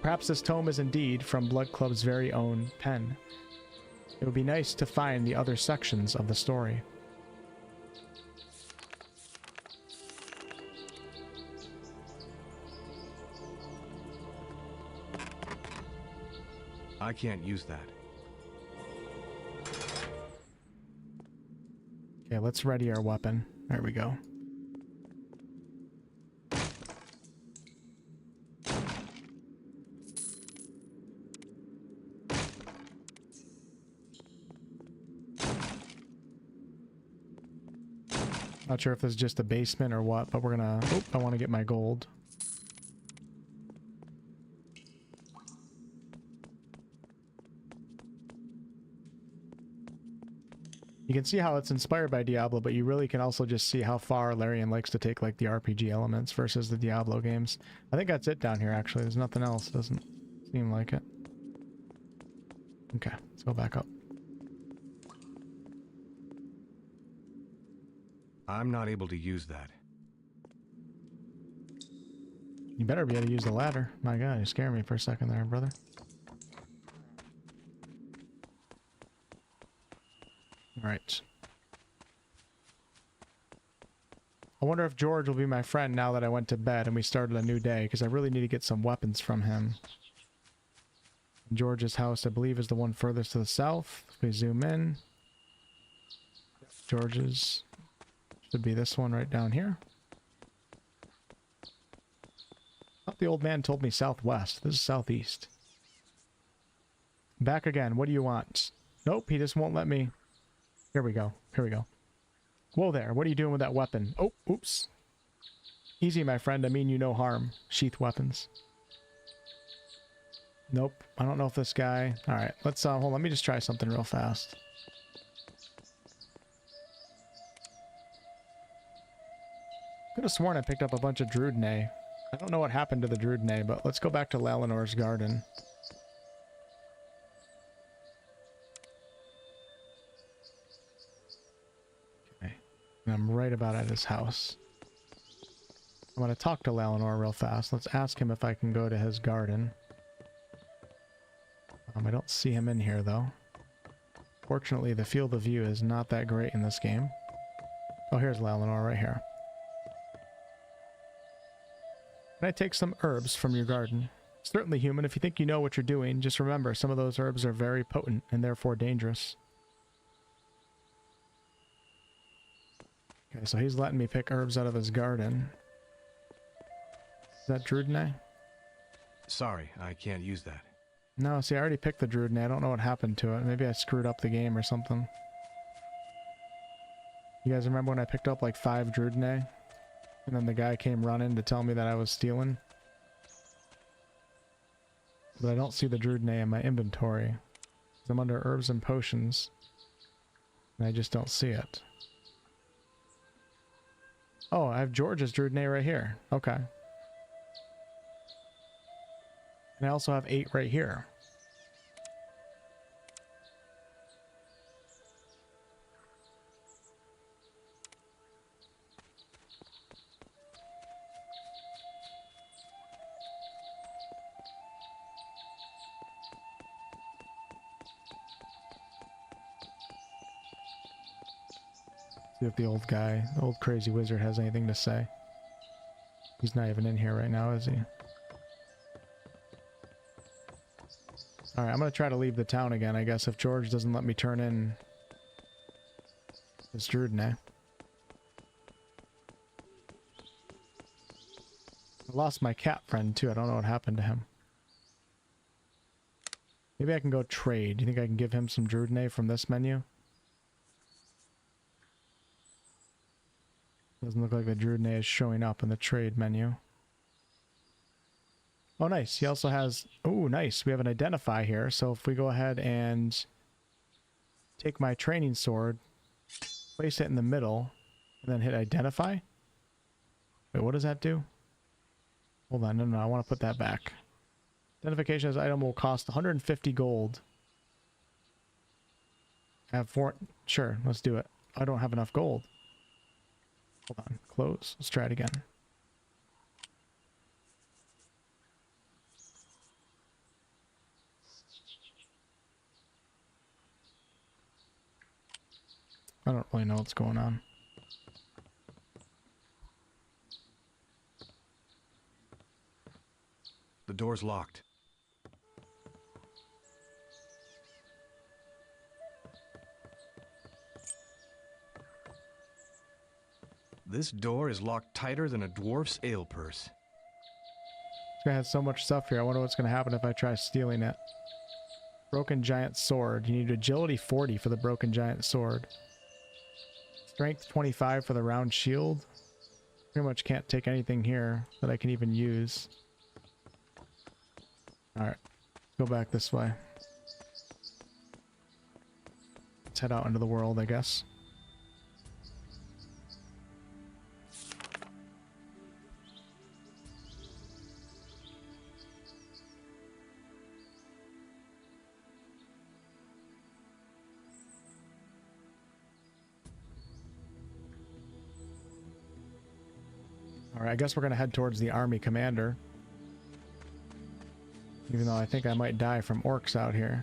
Perhaps this tome is indeed from Blood Club's very own pen. It would be nice to find the other sections of the story.
I can't use that.
Okay, let's ready our weapon. There we go. Not sure if this is just a basement or what, but we're gonna... Oh, I want to get my gold. You can see how it's inspired by Diablo, but you really can also just see how far Larian likes to take, like, the RPG elements versus the Diablo games. I think that's it down here, actually. There's nothing else. Doesn't seem like it. Okay, let's go back up.
I'm not able to use that.
You better be able to use the ladder. My god, you scared me for a second there, brother. Alright. I wonder if George will be my friend now that I went to bed and we started a new day, because I really need to get some weapons from him. George's house, I believe, is the one furthest to the south. If we zoom in, George's should be this one right down here. I thought the old man told me southwest. This is southeast. Back again. What do you want? Nope, he just won't let me. Here we go. Here we go. Whoa there. What are you doing with that weapon? Oh, oops. Easy, my friend. I mean you no harm. Sheath weapons. Nope. I don't know if this guy... Alright, let's, hold on. Let me just try something real fast. Could have sworn I picked up a bunch of Drudene. I don't know what happened to the Drudene, but let's go back to Lalinor's garden. And I'm right about at his house. I'm going to talk to Lalinor real fast. Let's ask him if I can go to his garden. I don't see him in here, though. Fortunately, the field of view is not that great in this game. Oh, here's Lalinor right here. Can I take some herbs from your garden? Certainly, human. If you think you know what you're doing, just remember some of those herbs are very potent and therefore dangerous. Okay, so he's letting me pick herbs out of his garden. Is that Druidney?
Sorry, I can't use that.
No, see, I already picked the Druidney. I don't know what happened to it. Maybe I screwed up the game or something. You guys remember when I picked up like 5 Druidney? And then the guy came running to tell me that I was stealing? But I don't see the Druidney in my inventory. I'm under herbs and potions. And I just don't see it. Oh, I have George's Druidney right here. Okay. And I also have 8 right here. See if the old guy, the old crazy wizard, has anything to say. He's not even in here right now, is he? Alright, I'm gonna try to leave the town again, I guess, if George doesn't let me turn in his Druidney. I lost my cat friend, too. I don't know what happened to him. Maybe I can go trade. Do you think I can give him some Druidney from this menu? Doesn't look like the Druidney is showing up in the trade menu. Oh, nice. He also has... Oh, nice. We have an identify here. So if we go ahead and take my training sword, place it in the middle, and then hit identify. Wait, what does that do? Hold on. No, I want to put that back. Identification as item will cost 150 gold. I have 4... Sure, let's do it. I don't have enough gold. Hold on. Close. Let's try it again. I don't really know what's going on.
The door's locked. This door is locked tighter than a dwarf's ale purse.
This guy has so much stuff here. I wonder what's going to happen if I try stealing it. Broken giant sword. You need agility 40 for the broken giant sword. Strength 25 for the round shield. Pretty much can't take anything here that I can even use. Alright. Go back this way. Let's head out into the world, I guess. Alright, I guess we're going to head towards the army commander. Even though I think I might die from orcs out here.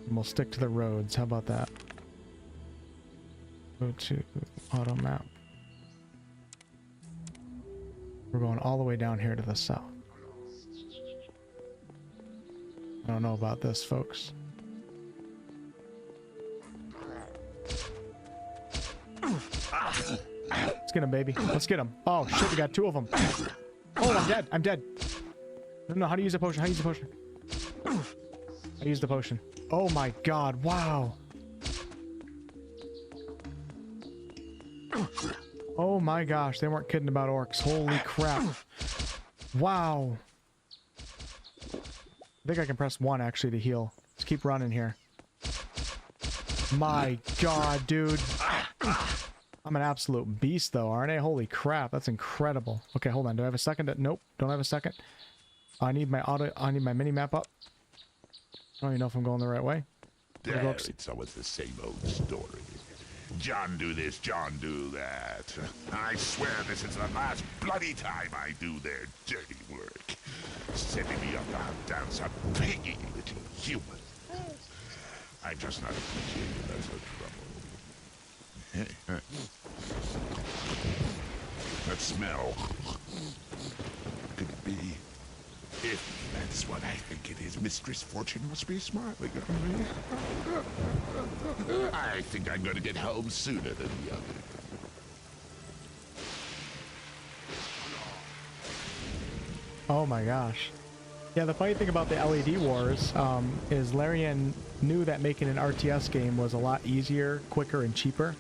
And we'll stick to the roads. How about that? Go to auto map. We're going all the way down here to the south. I don't know about this, folks. Let's get him, baby. Let's get him. Oh, shit, we got 2 of them. Oh, I'm dead. I'm dead. I don't know how to use a potion. How to use a potion. I used the potion. Oh my god, wow. Oh my gosh, they weren't kidding about orcs. Holy crap. Wow. I think I can press 1 actually to heal. Let's keep running here. My god, dude. I'm an absolute beast though, aren't I? Holy crap, that's incredible. Okay, hold on. Do I have a second? Nope, don't have a second. I need my mini map up. I don't even know if I'm going the right way.
It's always the same old story. John do this, John do that. I swear this is the last bloody time I do their dirty work. Sending me up to hunt down some piggy little human. I'm just not appreciated, that's the trouble. That smell. Could it be? If that's what I think it is, Mistress Fortune must be smiling at me. I think I'm going to get home sooner than the other.
Oh my gosh. Yeah, the funny thing about the LED Wars is Larian knew that making an RTS game was a lot easier, quicker, and cheaper.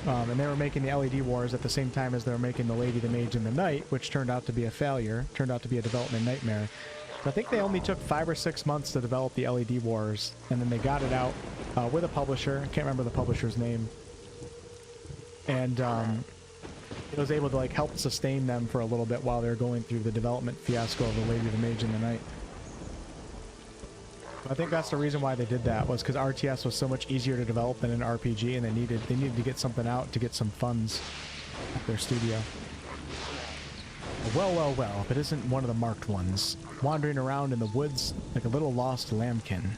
And they were making the LED Wars at the same time as they were making the Lady, the Mage, and the Knight, which turned out to be a failure, turned out to be a development nightmare. So I think they only took 5 or 6 months to develop the LED Wars, and then they got it out with a publisher. I can't remember the publisher's name. And it was able to like help sustain them for a little bit while they were going through the development fiasco of the Lady, the Mage, and the Knight. I think that's the reason why they did that, was because RTS was so much easier to develop than an RPG, and they needed to get something out to get some funds at their studio. Well, if it isn't one of the marked ones, wandering around in the woods like a little lost lambkin.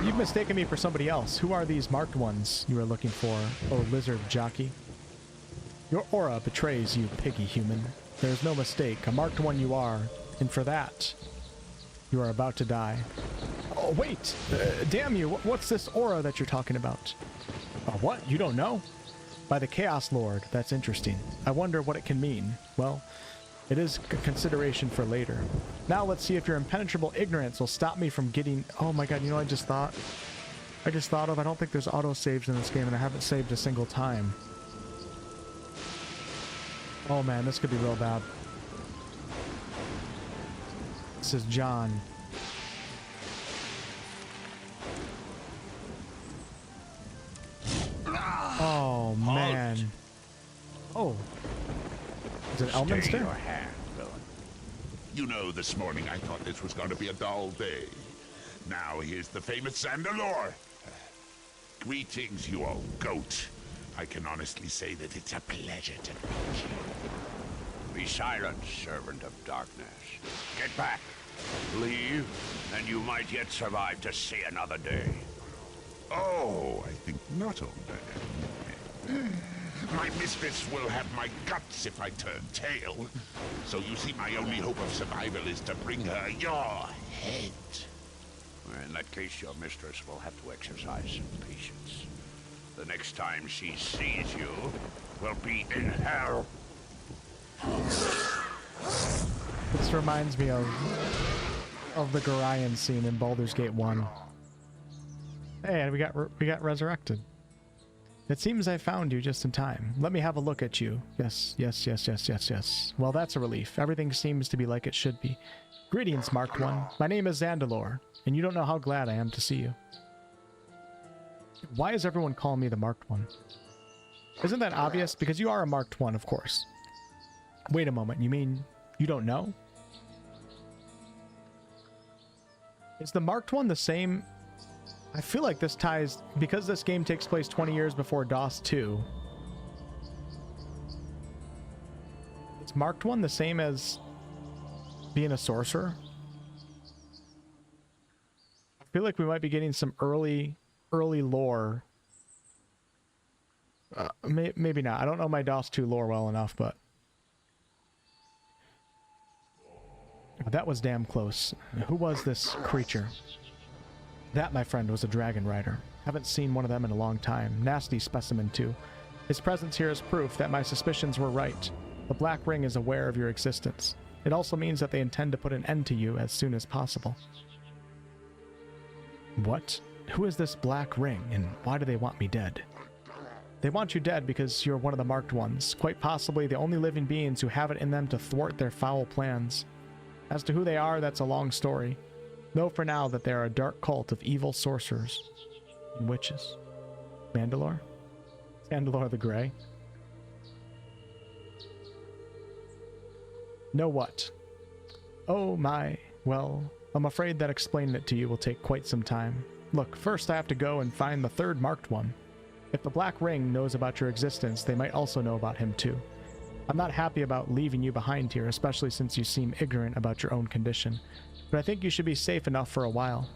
You've mistaken me for somebody else. Who are these marked ones you are looking for, oh lizard jockey? Your aura betrays you, piggy human. There is no mistake, a marked one you are, and for that, you are about to die. Oh, wait! Damn you, what's this aura that you're talking about? What? You don't know? By the Chaos Lord. That's interesting. I wonder what it can mean. Well, it is a consideration for later. Now let's see if your impenetrable ignorance will stop me from getting... Oh my god, you know what I just thought of? I don't think there's autosaves in this game, and I haven't saved a single time. Oh man, this could be real bad. This is John. Oh man. Oh. Is it Elminster?
Stay your hand, villain. You know, this morning I thought this was going to be a dull day. Now here's the famous Zandelor. Greetings, you old goat. I can honestly say that it's a pleasure to meet you.
Be silent, servant of darkness. Get back. Leave, and you might yet survive to see another day.
Oh, I think not, old man. My mistress will have my guts if I turn tail. So you see, my only hope of survival is to bring her your head.
In that case, your mistress will have to exercise some patience. The next time she sees you will be in hell.
This reminds me of the Gorion scene in Baldur's Gate 1. Hey, and we got resurrected. It seems I found you just in time. Let me have a look at you. Yes. Well, that's a relief. Everything seems to be like it should be. Greetings, Marked One. My name is Zandelor, and you don't know how glad I am to see you. Why is everyone calling me the Marked One? Isn't that obvious? Because you are a Marked One, of course. Wait a moment, you mean you don't know? Is the Marked One the same? I feel like this ties, because this game takes place 20 years before DOS 2. Is Marked One the same as being a sorcerer? I feel like we might be getting some early lore. Maybe not. I don't know my DOS 2 lore well enough, but that was damn close. Who was this creature? That, my friend, was a dragon rider. Haven't seen one of them in a long time. Nasty specimen, too. His presence here is proof that my suspicions were right. The Black Ring is aware of your existence. It also means that they intend to put an end to you as soon as possible. What? Who is this Black Ring, and why do they want me dead? They want you dead because you're one of the Marked Ones, quite possibly the only living beings who have it in them to thwart their foul plans. As to who they are, that's a long story. Know for now that they are a dark cult of evil sorcerers and witches. Mandalore? Mandalore the Grey? Know what? Oh my, well, I'm afraid that explaining it to you will take quite some time. Look, first I have to go and find the third marked one. If the Black Ring knows about your existence, they might also know about him too. I'm not happy about leaving you behind here, especially since you seem ignorant about your own condition, but I think you should be safe enough for a while.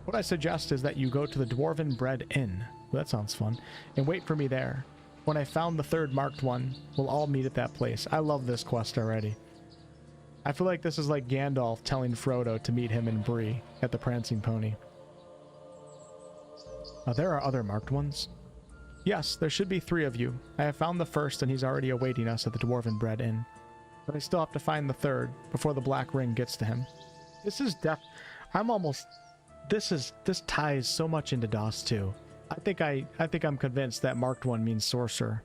What I suggest is that you go to the Dwarven Inn. Well, that sounds fun. And wait for me there. When I found the third marked one, we'll all meet at that place. I love this quest already. I feel like this is like Gandalf telling Frodo to meet him in Bree at the Prancing Pony. There are other marked ones. Yes, there should be 3 of you. I have found the first and he's already awaiting us at the Dwarven Inn. But I still have to find the third before the Black Ring gets to him. This is this ties so much into DOS 2. I think I'm convinced that marked one means sorcerer.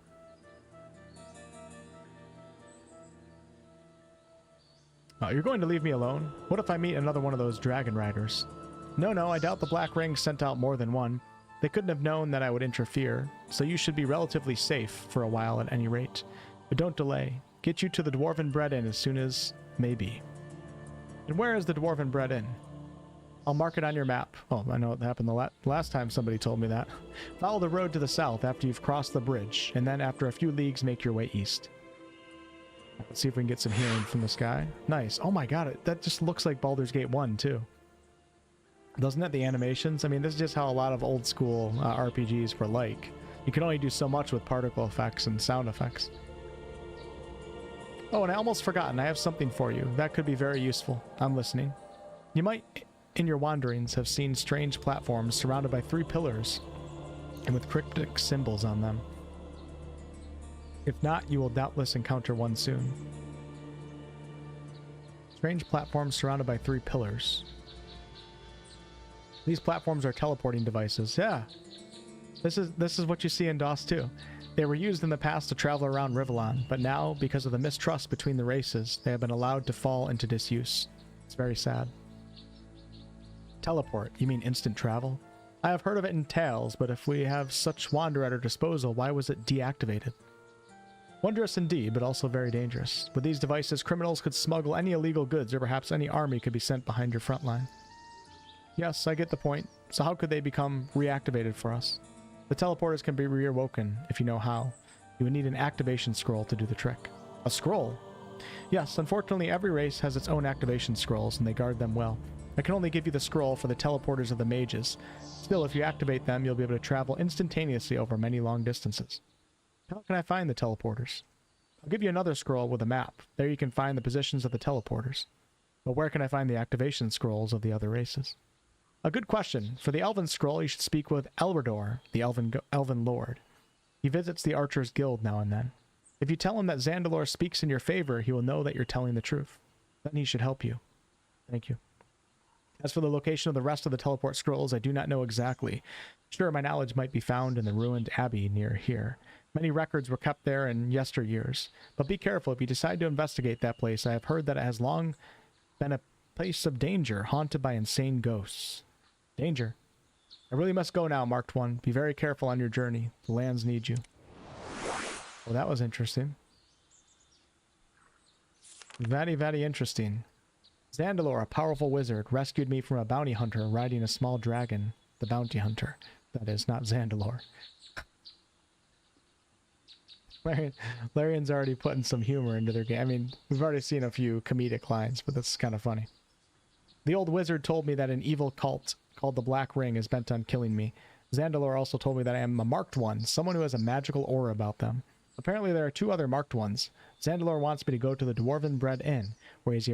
Oh, you're going to leave me alone? What if I meet another one of those dragon riders? No, I doubt the Black Ring sent out more than one. They couldn't have known that I would interfere, so you should be relatively safe for a while at any rate. But don't delay. Get you to the Dwarven Inn as soon as may be. And where is the Dwarven Inn? I'll mark it on your map. Oh, I know what happened the last time somebody told me that. Follow the road to the south after you've crossed the bridge, and then after a few leagues make your way east. Let's see if we can get some healing from the sky. Nice. Oh my god, that just looks like Baldur's Gate 1 too. Doesn't it? The animations? I mean, this is just how a lot of old school RPGs were like. You can only do so much with particle effects and sound effects. Oh, and I almost forgotten. I have something for you. That could be very useful. I'm listening. You might, in your wanderings, have seen strange platforms surrounded by 3 pillars and with cryptic symbols on them. If not, you will doubtless encounter one soon. Strange platforms surrounded by 3 pillars. These platforms are teleporting devices. Yeah. This is what you see in DOS 2. They were used in the past to travel around Rivertown, but now, because of the mistrust between the races, they have been allowed to fall into disuse. It's very sad. Teleport? You mean instant travel? I have heard of it in tales, but if we have such wonder at our disposal, why was it deactivated? Wondrous indeed, but also very dangerous. With these devices, criminals could smuggle any illegal goods, or perhaps any army could be sent behind your front line. Yes, I get the point. So how could they become reactivated for us? The teleporters can be reawoken if you know how. You would need an activation scroll to do the trick. A scroll? Yes, unfortunately every race has its own activation scrolls and they guard them well. I can only give you the scroll for the teleporters of the mages. Still, if you activate them, you'll be able to travel instantaneously over many long distances. How can I find the teleporters? I'll give you another scroll with a map. There you can find the positions of the teleporters. But where can I find the activation scrolls of the other races? A good question. For the Elven Scroll, you should speak with Aleroth, the Elven Lord. He visits the Archers Guild now and then. If you tell him that Zandalor speaks in your favor, he will know that you're telling the truth. Then he should help you. Thank you. As for the location of the rest of the teleport scrolls, I do not know exactly. Sure, my knowledge might be found in the ruined abbey near here. Many records were kept there in yesteryears. But be careful if you decide to investigate that place. I have heard that it has long been a place of danger, haunted by insane ghosts. Danger. I really must go now, Marked One. Be very careful on your journey. The lands need you. Well, that was interesting. Very, very interesting. Zandalor, a powerful wizard, rescued me from a bounty hunter riding a small dragon. The bounty hunter. That is, not Zandalor. Larian's already putting some humor into their game. I mean, we've already seen a few comedic lines, but that's kind of funny. The old wizard told me that an evil cult called the Black Ring is bent on killing me. Zandalor also told me that I am a Marked One, someone who has a magical aura about them. Apparently there are 2 other Marked Ones. Zandalor wants me to go to the Dwarven Inn, where he has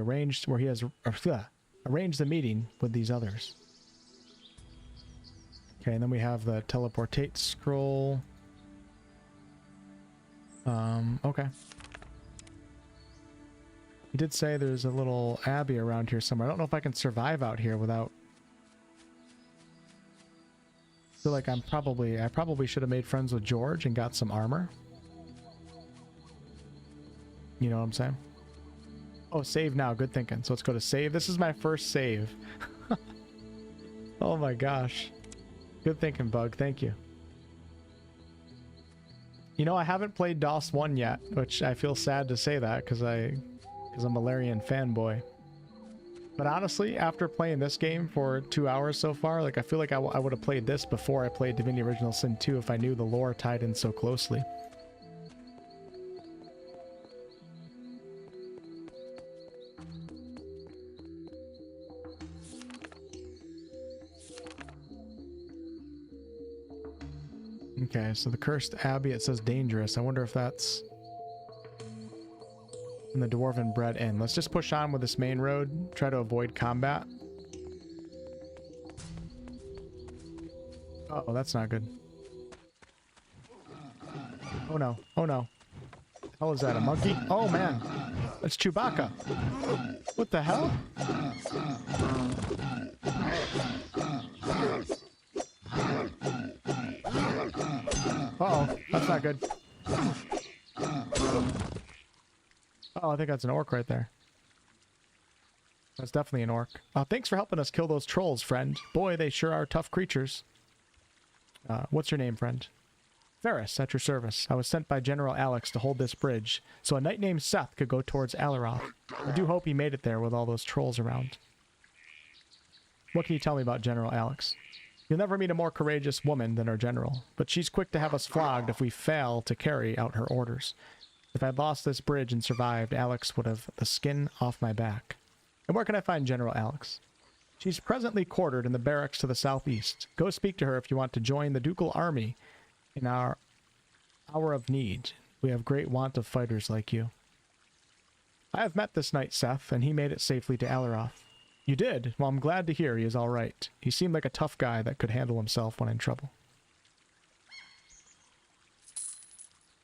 arranged the meeting with these others. Okay, and then we have the teleportate scroll. Okay. He did say there's a little abbey around here somewhere. I don't know if I can survive out here without... I feel like I probably should have made friends with George and got some armor. You know what I'm saying? Oh, save now. Good thinking. So let's go to save. This is my first save. Oh my gosh. Good thinking, Bug. Thank you. You know, I haven't played DOS 1 yet, which I feel sad to say that because I'm a Larian fanboy. But honestly, after playing this game for 2 hours so far, like I feel like I would have played this before I played Divinity Original Sin 2 if I knew the lore tied in so closely. Okay, so the Cursed Abbey, it says dangerous. I wonder if that's in the Dwarven Inn. Let's just push on with this main road, try to avoid combat. Oh, that's not good. Oh no, oh no. The hell is that, a monkey? Oh man, that's Chewbacca. What the hell? Uh-oh, that's not good. Oh, I think that's an orc right there. That's definitely an orc. Thanks for helping us kill those trolls, friend. Boy, they sure are tough creatures. What's your name, friend? Ferris, at your service. I was sent by General Alex to hold this bridge, so a knight named Seth could go towards Aleroth. I do hope he made it there with all those trolls around. What can you tell me about General Alex? You'll never meet a more courageous woman than our general, but she's quick to have us flogged if we fail to carry out her orders. If I'd lost this bridge and survived, Alex would have the skin off my back. And where can I find General Alex? She's presently quartered in the barracks to the southeast. Go speak to her if you want to join the ducal army in our hour of need. We have great want of fighters like you. I have met this knight, Seth, and he made it safely to Aleroth. You did? Well, I'm glad to hear he is all right. He seemed like a tough guy that could handle himself when in trouble.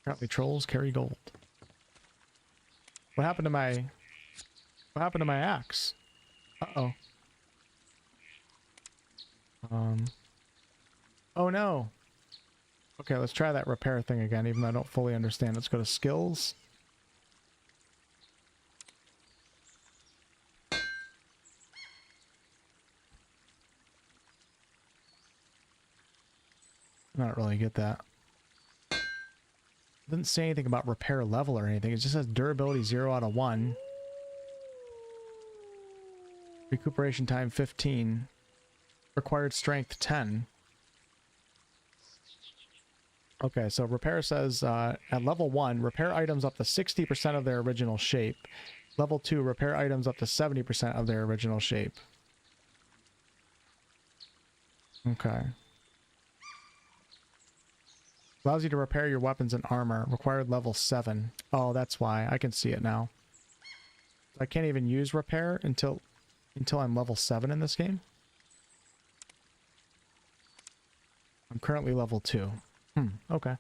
Apparently trolls carry gold. What happened to my... What happened to my axe? Uh-oh. Oh no. Okay, let's try that repair thing again, even though I don't fully understand. Let's go to skills. I don't really get that. It didn't say anything about repair level or anything. It just says durability 0 out of 1. Recuperation time 15. Required strength 10. Okay, so repair says at level 1, repair items up to 60% of their original shape. Level 2, repair items up to 70% of their original shape. Okay. Allows you to repair your weapons and armor. Required level 7. Oh, that's why. I can see it now. I can't even use repair until I'm level 7 in this game. I'm currently level 2. Okay.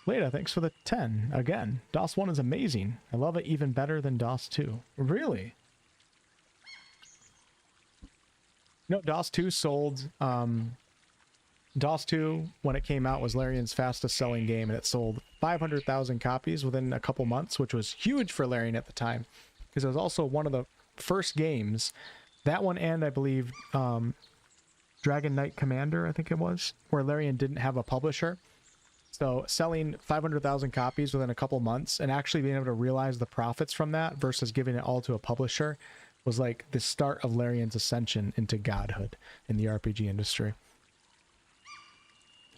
Leda, thanks for the 10. Again, DOS 1 is amazing. I love it even better than DOS 2. Really? No, DOS 2 sold... DOS 2, when it came out, was Larian's fastest selling game, and it sold 500,000 copies within a couple months, which was huge for Larian at the time, because it was also one of the first games, that one and I believe Dragon Knight Commander, I think it was, where Larian didn't have a publisher. So selling 500,000 copies within a couple months and actually being able to realize the profits from that versus giving it all to a publisher was like the start of Larian's ascension into godhood in the RPG industry.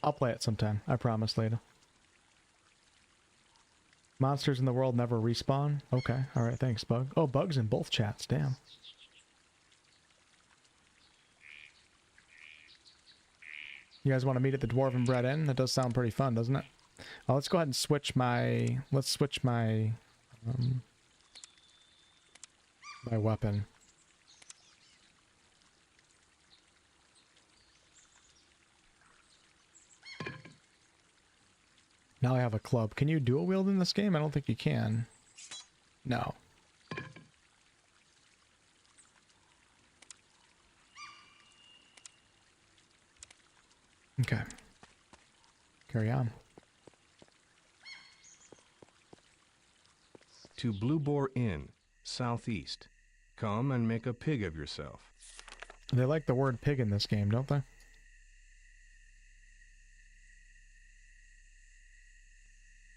I'll play it sometime, I promise, Leda. Monsters in the world never respawn? Okay, alright, thanks, Bug. Oh, Bug's in both chats, damn. You guys want to meet at the Dwarven Inn? That does sound pretty fun, doesn't it? Let's go ahead and switch my... Let's switch my... my weapon. Now I have a club. Can you dual wield in this game? I don't think you can. No. Okay. Carry on.
To Blue Boar Inn, southeast. Come and make a pig of yourself.
They like the word pig in this game, don't they?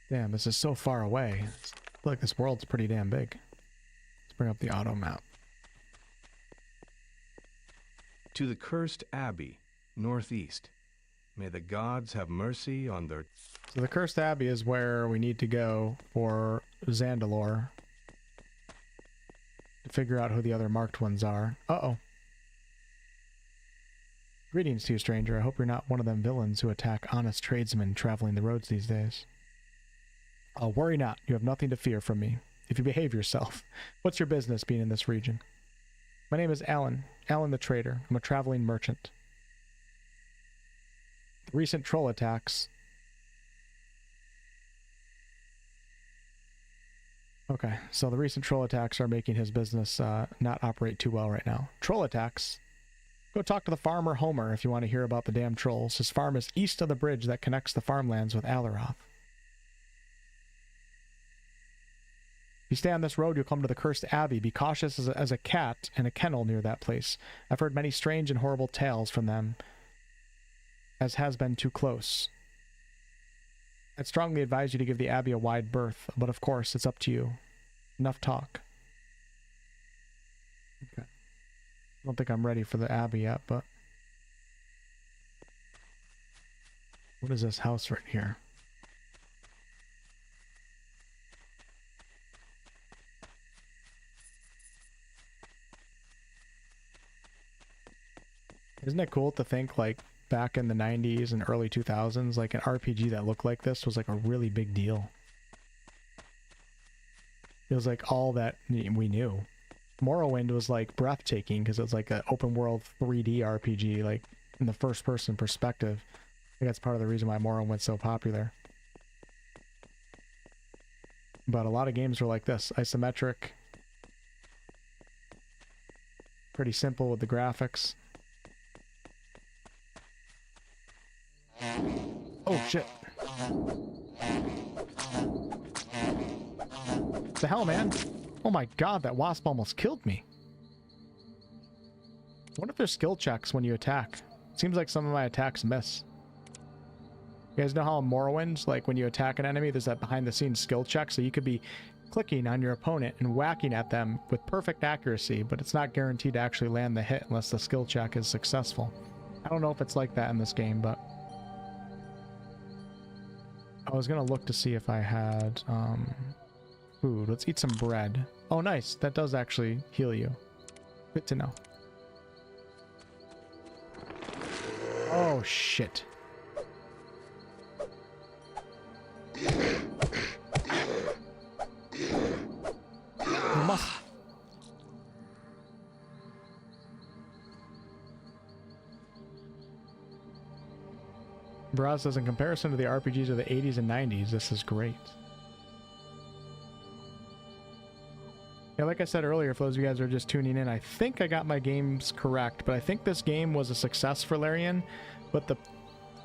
Damn, this is so far away. I feel like this world's pretty damn big. Let's bring up the auto map.
To the cursed abbey, northeast. May the gods have mercy on their...
So the Cursed Abbey is where we need to go for Zandalore. To figure out who the other marked ones are. Uh-oh. Greetings to you, stranger. I hope you're not one of them villains who attack honest tradesmen traveling the roads these days. Worry not. You have nothing to fear from me. If you behave yourself. What's your business being in this region? My name is Alan. Alan the Trader. I'm a traveling merchant. The recent troll attacks... Okay, so the recent troll attacks are making his business not operate too well right now. Troll attacks? Go talk to the farmer Homer if you want to hear about the damn trolls. His farm is east of the bridge that connects the farmlands with Aleroth. If you stay on this road, you'll come to the Cursed Abbey. Be cautious as a cat in a kennel near that place. I've heard many strange and horrible tales from them, as has been too close. I'd strongly advise you to give the Abbey a wide berth, but of course, it's up to you. Enough talk. Okay. I don't think I'm ready for the Abbey yet, but... What is this house right here? Isn't it cool to think, like, back in the 90s and early 2000s, like an RPG that looked like this was like a really big deal. It was like all that we knew. Morrowind was like breathtaking because it was like an open world 3D RPG, like in the first person perspective. I think that's part of the reason why Morrowind went so popular. But a lot of games were like this, isometric, pretty simple with the graphics. Oh shit. What the hell, man? Oh my god, that wasp almost killed me. I wonder if there's skill checks when you attack. Seems like some of my attacks miss. You guys know how in Morrowind, like when you attack an enemy, there's that behind the scenes skill check, so you could be clicking on your opponent and whacking at them with perfect accuracy, but it's not guaranteed to actually land the hit unless the skill check is successful. I don't know if it's like that in this game, but I was gonna look to see if I had food. Let's eat some bread. Oh nice, that does actually heal you. Good to know. Oh shit. You must... Braz says, in comparison to the RPGs of the 80s and 90s, this is great. Yeah, like I said earlier, for those of you guys who are just tuning in, I think I got my games correct, but I think this game was a success for Larian, but the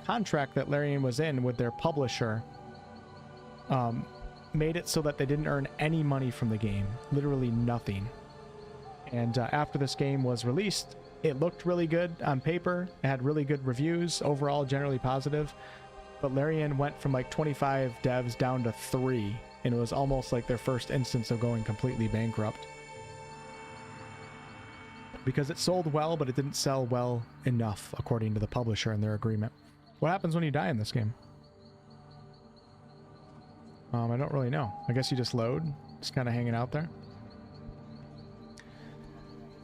contract that Larian was in with their publisher made it so that they didn't earn any money from the game. Literally nothing. And after this game was released, it looked really good on paper. It had really good reviews, overall generally positive. But Larian went from like 25 devs down to 3, and it was almost like their first instance of going completely bankrupt. Because it sold well, but it didn't sell well enough, according to the publisher and their agreement. What happens when you die in this game? I don't really know. I guess you just load, just kind of hanging out there.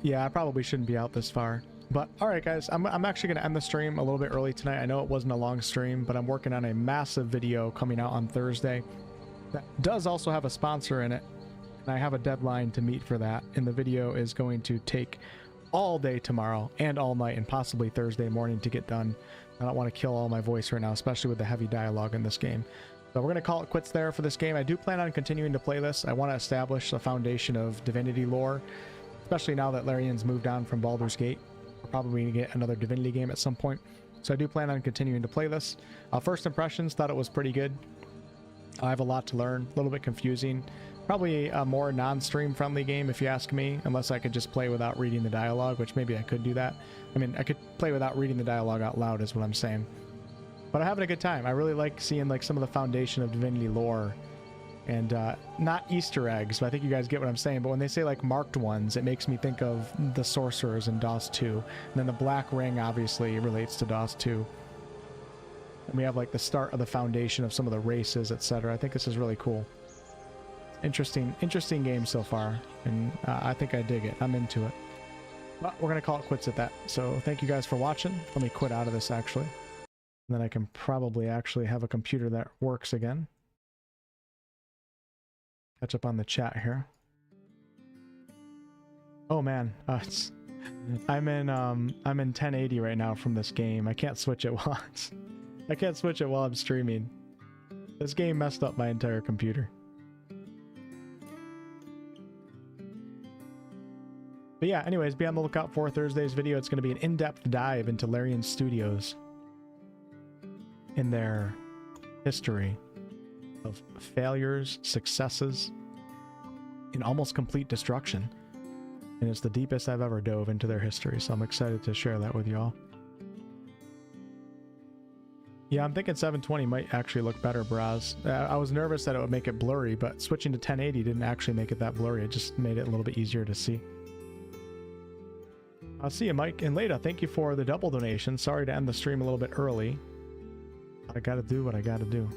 Yeah, I probably shouldn't be out this far. But, alright guys, I'm actually going to end the stream a little bit early tonight. I know it wasn't a long stream, but I'm working on a massive video coming out on Thursday that does also have a sponsor in it. And I have a deadline to meet for that. And the video is going to take all day tomorrow and all night and possibly Thursday morning to get done. I don't want to kill all my voice right now, especially with the heavy dialogue in this game. So we're going to call it quits there for this game. I do plan on continuing to play this. I want to establish a foundation of Divinity lore, especially now that Larian's moved on from Baldur's Gate. We're probably going to get another Divinity game at some point. So I do plan on continuing to play this. First impressions, thought it was pretty good. I have a lot to learn, a little bit confusing. Probably a more non-stream friendly game if you ask me, unless I could just play without reading the dialogue, which maybe I could do that. I mean, I could play without reading the dialogue out loud is what I'm saying. But I'm having a good time. I really like seeing like some of the foundation of Divinity lore And not Easter eggs, but I think you guys get what I'm saying. But when they say like marked ones, it makes me think of the sorcerers in DOS 2. And then the black ring obviously relates to DOS 2. And we have like the start of the foundation of some of the races, etc. I think this is really cool. Interesting game so far. And I think I dig it. I'm into it. But we're going to call it quits at that. So thank you guys for watching. Let me quit out of this actually. And then I can probably actually have a computer that works again. Catch up on the chat here. Oh man, I'm in 1080 right now from this game. I can't switch it while I'm streaming. This game messed up my entire computer. But yeah, anyways, be on the lookout for Thursday's video. It's going to be an in-depth dive into Larian Studios in their history of failures, successes, and almost complete destruction. And it's the deepest I've ever dove into their history, so I'm excited to share that with y'all. Yeah, I'm thinking 720 might actually look better, Braz. I was nervous that it would make it blurry, but switching to 1080 didn't actually make it that blurry. It just made it a little bit easier to see. I'll see you, Mike. And Leda, thank you for the double donation. Sorry to end the stream a little bit early. I gotta do what I gotta do.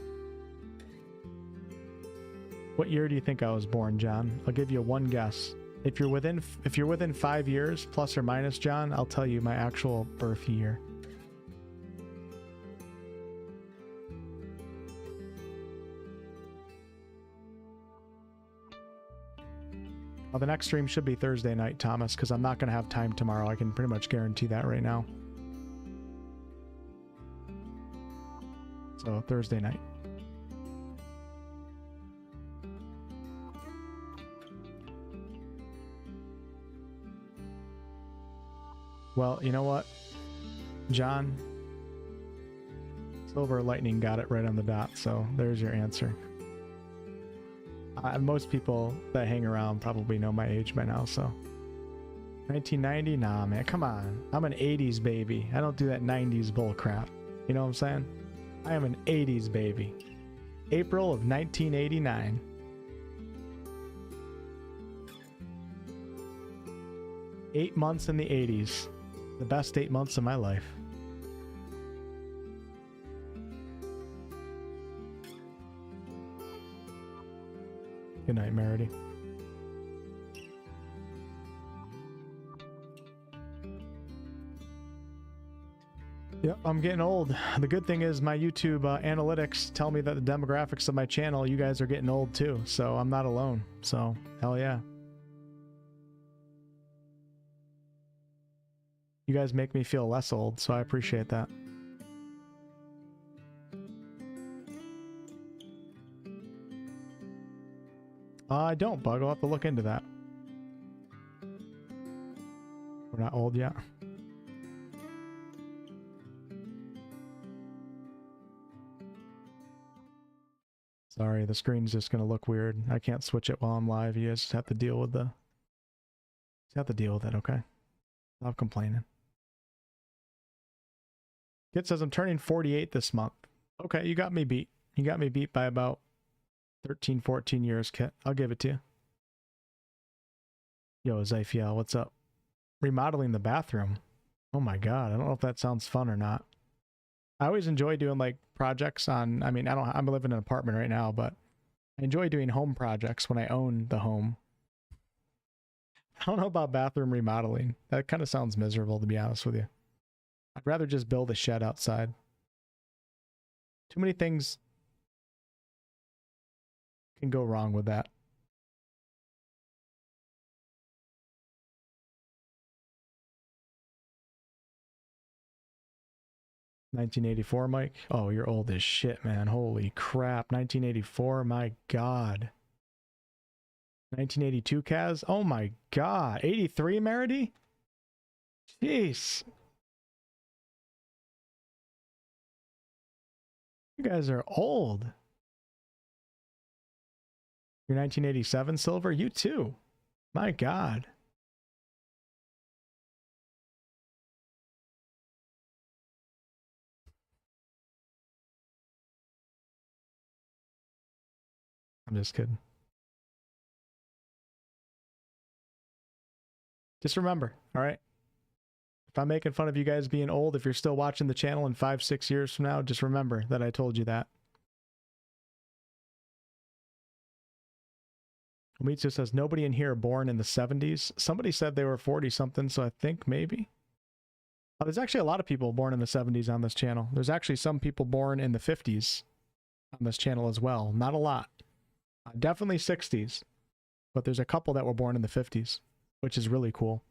What year do you think I was born, John? I'll give you one guess. If you're within 5 years, plus or minus, John, I'll tell you my actual birth year. Well, the next stream should be Thursday night, Thomas, because I'm not going to have time tomorrow. I can pretty much guarantee that right now. So, Thursday night. Well, you know what, John? Silver Lightning got it right on the dot, so there's your answer. Most people that hang around probably know my age by now, so. 1990? Nah, man, come on. I'm an 80s baby. I don't do that 90s bull crap. You know what I'm saying? I am an 80s baby. April of 1989. Eight months in the 80s. The best 8 months of my life. Good night, Merity. Yep, I'm getting old. The good thing is my YouTube analytics tell me that the demographics of my channel, you guys are getting old too, so I'm not alone. So, hell yeah. You guys make me feel less old, so I appreciate that. I don't, Bug. I'll have to look into that. We're not old yet. Sorry, the screen's just gonna look weird. I can't switch it while I'm live. You guys just have to deal with the... Just have to deal with it, okay? Stop complaining. Kit says I'm turning 48 this month. Okay, you got me beat. You got me beat by about 13, 14 years, Kit. I'll give it to you. Yo, Zyfiel, what's up? Remodeling the bathroom. Oh my god, I don't know if that sounds fun or not. I always enjoy doing like projects on, I mean, I'm living in an apartment right now, but I enjoy doing home projects when I own the home. I don't know about bathroom remodeling. That kind of sounds miserable, to be honest with you. I'd rather just build a shed outside. Too many things can go wrong with that. $1984, Mike? Oh, you're old as shit, man. Holy crap. 1984, my god. 1982, Kaz? Oh my god. 83, Merity? Jeez. You guys are old. You're 1987, Silver? You too. My god. I'm just kidding. Just remember, all right? If I'm making fun of you guys being old, if you're still watching the channel in 5-6 years from now, just remember that I told you that. Mitsu says, nobody in here born in the 70s. Somebody said they were 40-something, so I think maybe. There's actually a lot of people born in the 70s on this channel. There's actually some people born in the 50s on this channel as well. Not a lot. Definitely 60s. But there's a couple that were born in the 50s, which is really cool.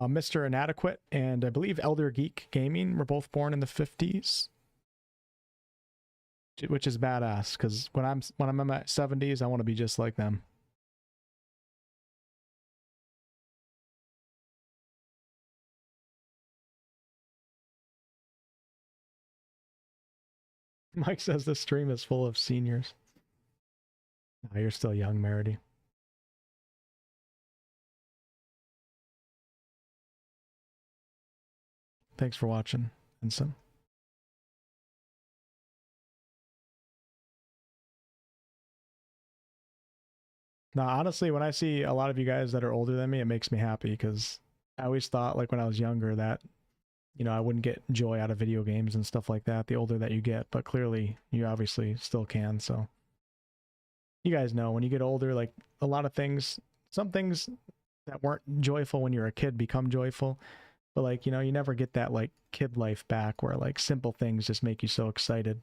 Mr. Inadequate and I believe Elder Geek Gaming were both born in the 50s. Which is badass, because when I'm in my 70s, I want to be just like them. Mike says the stream is full of seniors. No, you're still young, Merity. Thanks for watching, Ensign. Now, honestly, when I see a lot of you guys that are older than me, it makes me happy, because I always thought, like when I was younger, that, you know, I wouldn't get joy out of video games and stuff like that the older that you get, but clearly you obviously still can. So you guys know when you get older, like a lot of things, some things that weren't joyful when you were a kid become joyful, but like, you know, you never get that like kid life back where like simple things just make you so excited.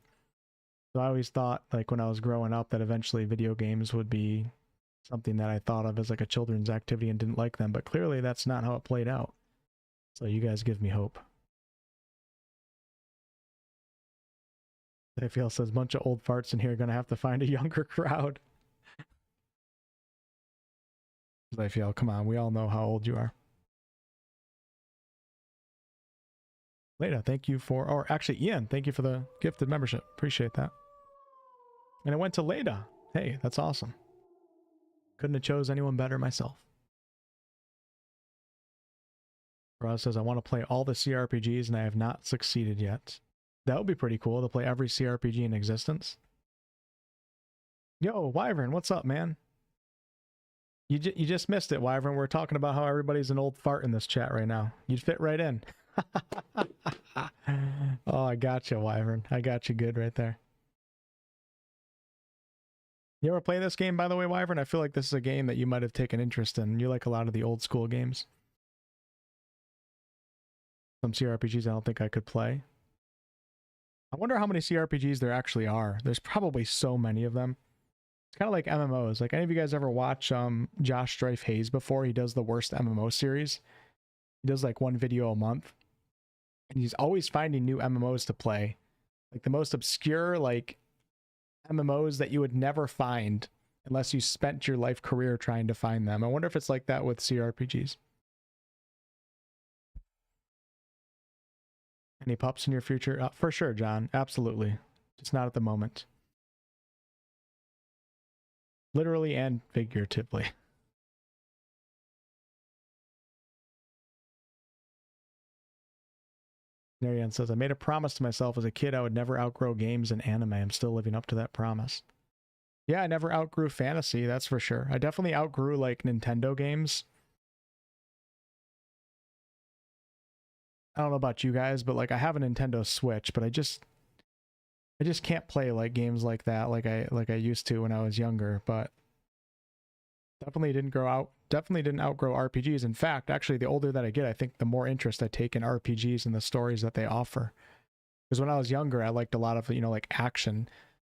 So I always thought, like when I was growing up, that eventually video games would be something that I thought of as like a children's activity and didn't like them, but clearly that's not how it played out. So you guys give me hope. Zayfiel says, bunch of old farts in here, gonna have to find a younger crowd. Zayfiel, come on, we all know how old you are. Leda, thank you for, or actually Ian, thank you for the gifted membership. Appreciate that. And it went to Leda. Hey, that's awesome. Couldn't have chose anyone better myself. Roz says, I want to play all the CRPGs and I have not succeeded yet. That would be pretty cool to play every CRPG in existence. Yo, Wyvern, what's up, man? You just missed it, Wyvern. We're talking about how everybody's an old fart in this chat right now. You'd fit right in. Oh, I got you, Wyvern. I got you good right there. You ever play this game, by the way, Wyvern? I feel like this is a game that you might have taken interest in. You like a lot of the old school games. Some CRPGs I don't think I could play. I wonder how many CRPGs there actually are. There's probably so many of them. It's kind of like MMOs. Like, any of you guys ever watch Josh Strife Hayes before? He does the worst MMO series. He does like one video a month. And he's always finding new MMOs to play. Like the most obscure, like, MMOs that you would never find unless you spent your life career trying to find them. I wonder if it's like that with CRPGs. Any pups in your future? For sure, John. Absolutely. Just not at the moment. Literally and figuratively. Narian says, I made a promise to myself as a kid I would never outgrow games and anime. I'm still living up to that promise. Yeah, I never outgrew fantasy, that's for sure. I definitely outgrew like Nintendo games. I don't know about you guys, but like I have a Nintendo Switch, but I just can't play like games like that like I used to when I was younger, but definitely didn't outgrow RPGs. In fact, actually the older that I get, I think the more interest I take in RPGs and the stories that they offer. Because when I was younger, I liked a lot of, you know, like action,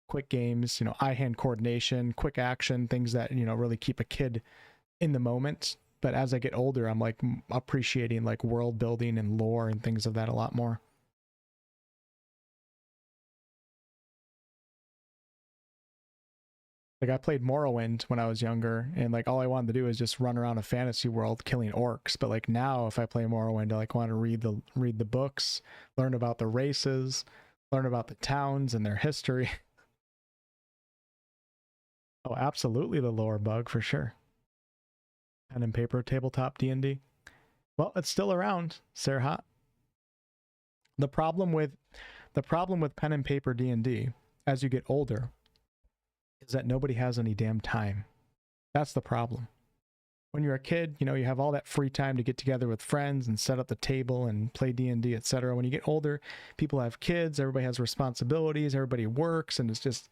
quick games, you know, eye-hand coordination, quick action, things that, you know, really keep a kid in the moment. But as I get older, I'm like appreciating like world building and lore and things of that a lot more. Like I played Morrowind when I was younger, and like all I wanted to do is just run around a fantasy world killing orcs. But like now, if I play Morrowind, I like want to read the books, learn about the races, learn about the towns and their history. Oh, absolutely the lore bug for sure. Pen and paper tabletop D&D. Well, it's still around, Serhat. The problem with pen and paper D&D as you get older is that nobody has any damn time. That's the problem. When you're a kid, you know, you have all that free time to get together with friends and set up the table and play D&D, etc. When you get older, people have kids, everybody has responsibilities, everybody works, and it's just,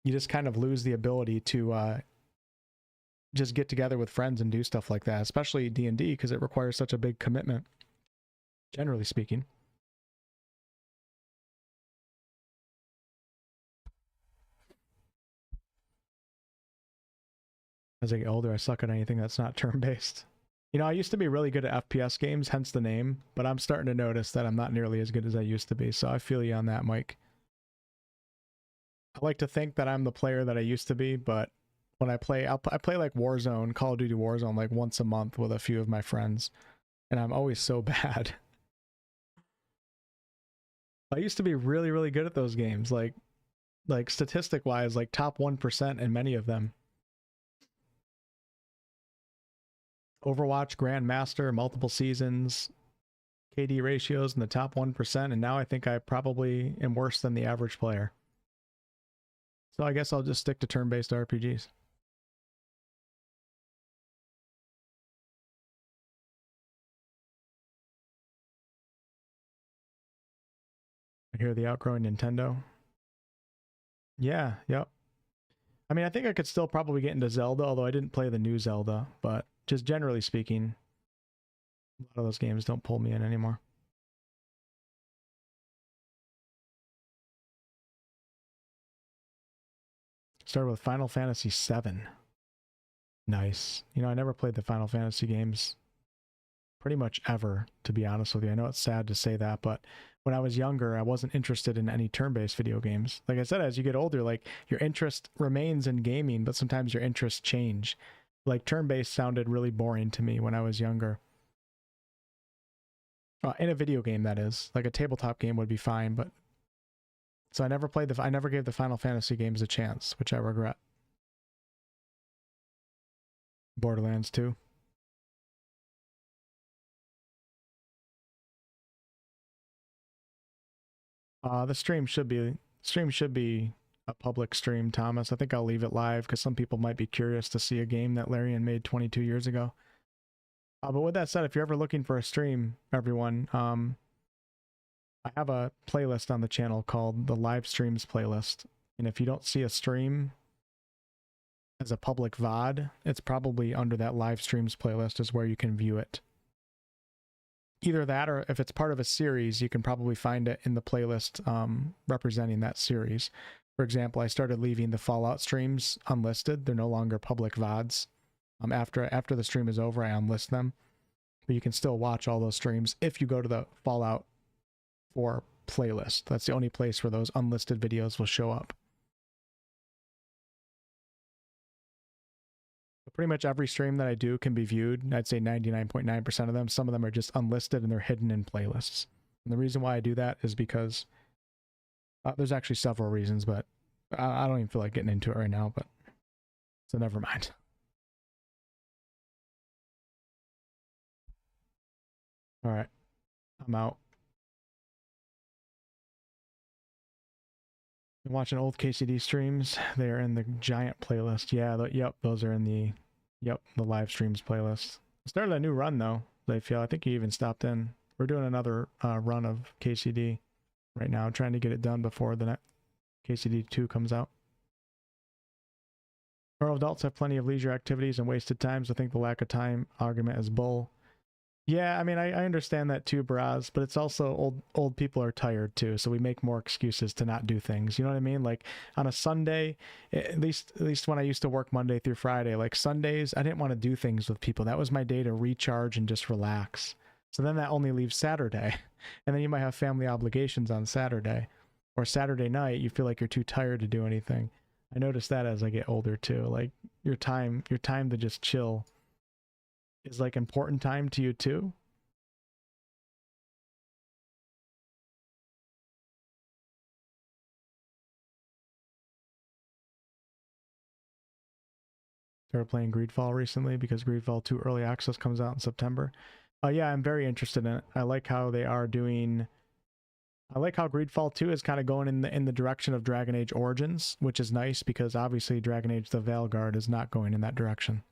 you just kind of lose the ability to just get together with friends and do stuff like that, especially D&D, because it requires such a big commitment, generally speaking. As I get older, I suck at anything that's not turn-based. You know, I used to be really good at FPS games, hence the name, but I'm starting to notice that I'm not nearly as good as I used to be, so I feel you on that, Mike. I like to think that I'm the player that I used to be, but when I play, I play like Warzone, Call of Duty Warzone, like once a month with a few of my friends, and I'm always so bad. I used to be really, really good at those games, like statistic-wise, like top 1% in many of them. Overwatch, Grandmaster, multiple seasons, KD ratios in the top 1%, and now I think I probably am worse than the average player. So I guess I'll just stick to turn-based RPGs. I hear the outgrowing Nintendo. Yeah, yep. I mean, I think I could still probably get into Zelda, although I didn't play the new Zelda, but just generally speaking, a lot of those games don't pull me in anymore. Started with Final Fantasy VII. Nice. You know, I never played the Final Fantasy games pretty much ever, to be honest with you. I know it's sad to say that, but when I was younger, I wasn't interested in any turn-based video games. Like I said, as you get older, like your interest remains in gaming, but sometimes your interests change. Like turn-based sounded really boring to me when I was younger. In a video game, that is. Like a tabletop game would be fine, but so I never gave the Final Fantasy games a chance, which I regret. Borderlands 2. The stream should be a public stream, Thomas. I think I'll leave it live because some people might be curious to see a game that Larian made 22 years ago. But with that said, if you're ever looking for a stream, everyone, I have a playlist on the channel called the Live Streams playlist. And if you don't see a stream as a public VOD, it's probably under that Live Streams playlist is where you can view it. Either that, or if it's part of a series, you can probably find it in the playlist representing that series. For example, I started leaving the Fallout streams unlisted. They're no longer public VODs. After the stream is over, I unlist them. But you can still watch all those streams if you go to the Fallout 4 playlist. That's the only place where those unlisted videos will show up. Pretty much every stream that I do can be viewed. I'd say 99.9% of them. Some of them are just unlisted and they're hidden in playlists. And the reason why I do that is because there's actually several reasons, but I don't even feel like getting into it right now, but so never mind. All right, I'm out. Been watching old KCD streams. They're in the giant playlist. Yeah, yep, those are in the live streams playlist. I started a new run though. I think you even stopped in. We're doing another run of KCD right now, trying to get it done before the next KCD 2 comes out. Our adults have plenty of leisure activities and wasted time, so I think the lack of time argument is bull. Yeah, I mean, I understand that too, Braz, but it's also old people are tired too, so we make more excuses to not do things. You know what I mean? Like on a Sunday, at least when I used to work Monday through Friday, like Sundays, I didn't want to do things with people. That was my day to recharge and just relax. So then that only leaves Saturday, and then you might have family obligations on Saturday, or Saturday night, you feel like you're too tired to do anything. I notice that as I get older too. Like your time to just chill is like important time to you too. Started playing Greedfall recently because Greedfall 2 Early Access comes out in September. Yeah, I'm very interested in it. I like how they are doing I like how Greedfall 2 is kind of going in the direction of Dragon Age Origins, which is nice because obviously Dragon Age the Veilguard is not going in that direction.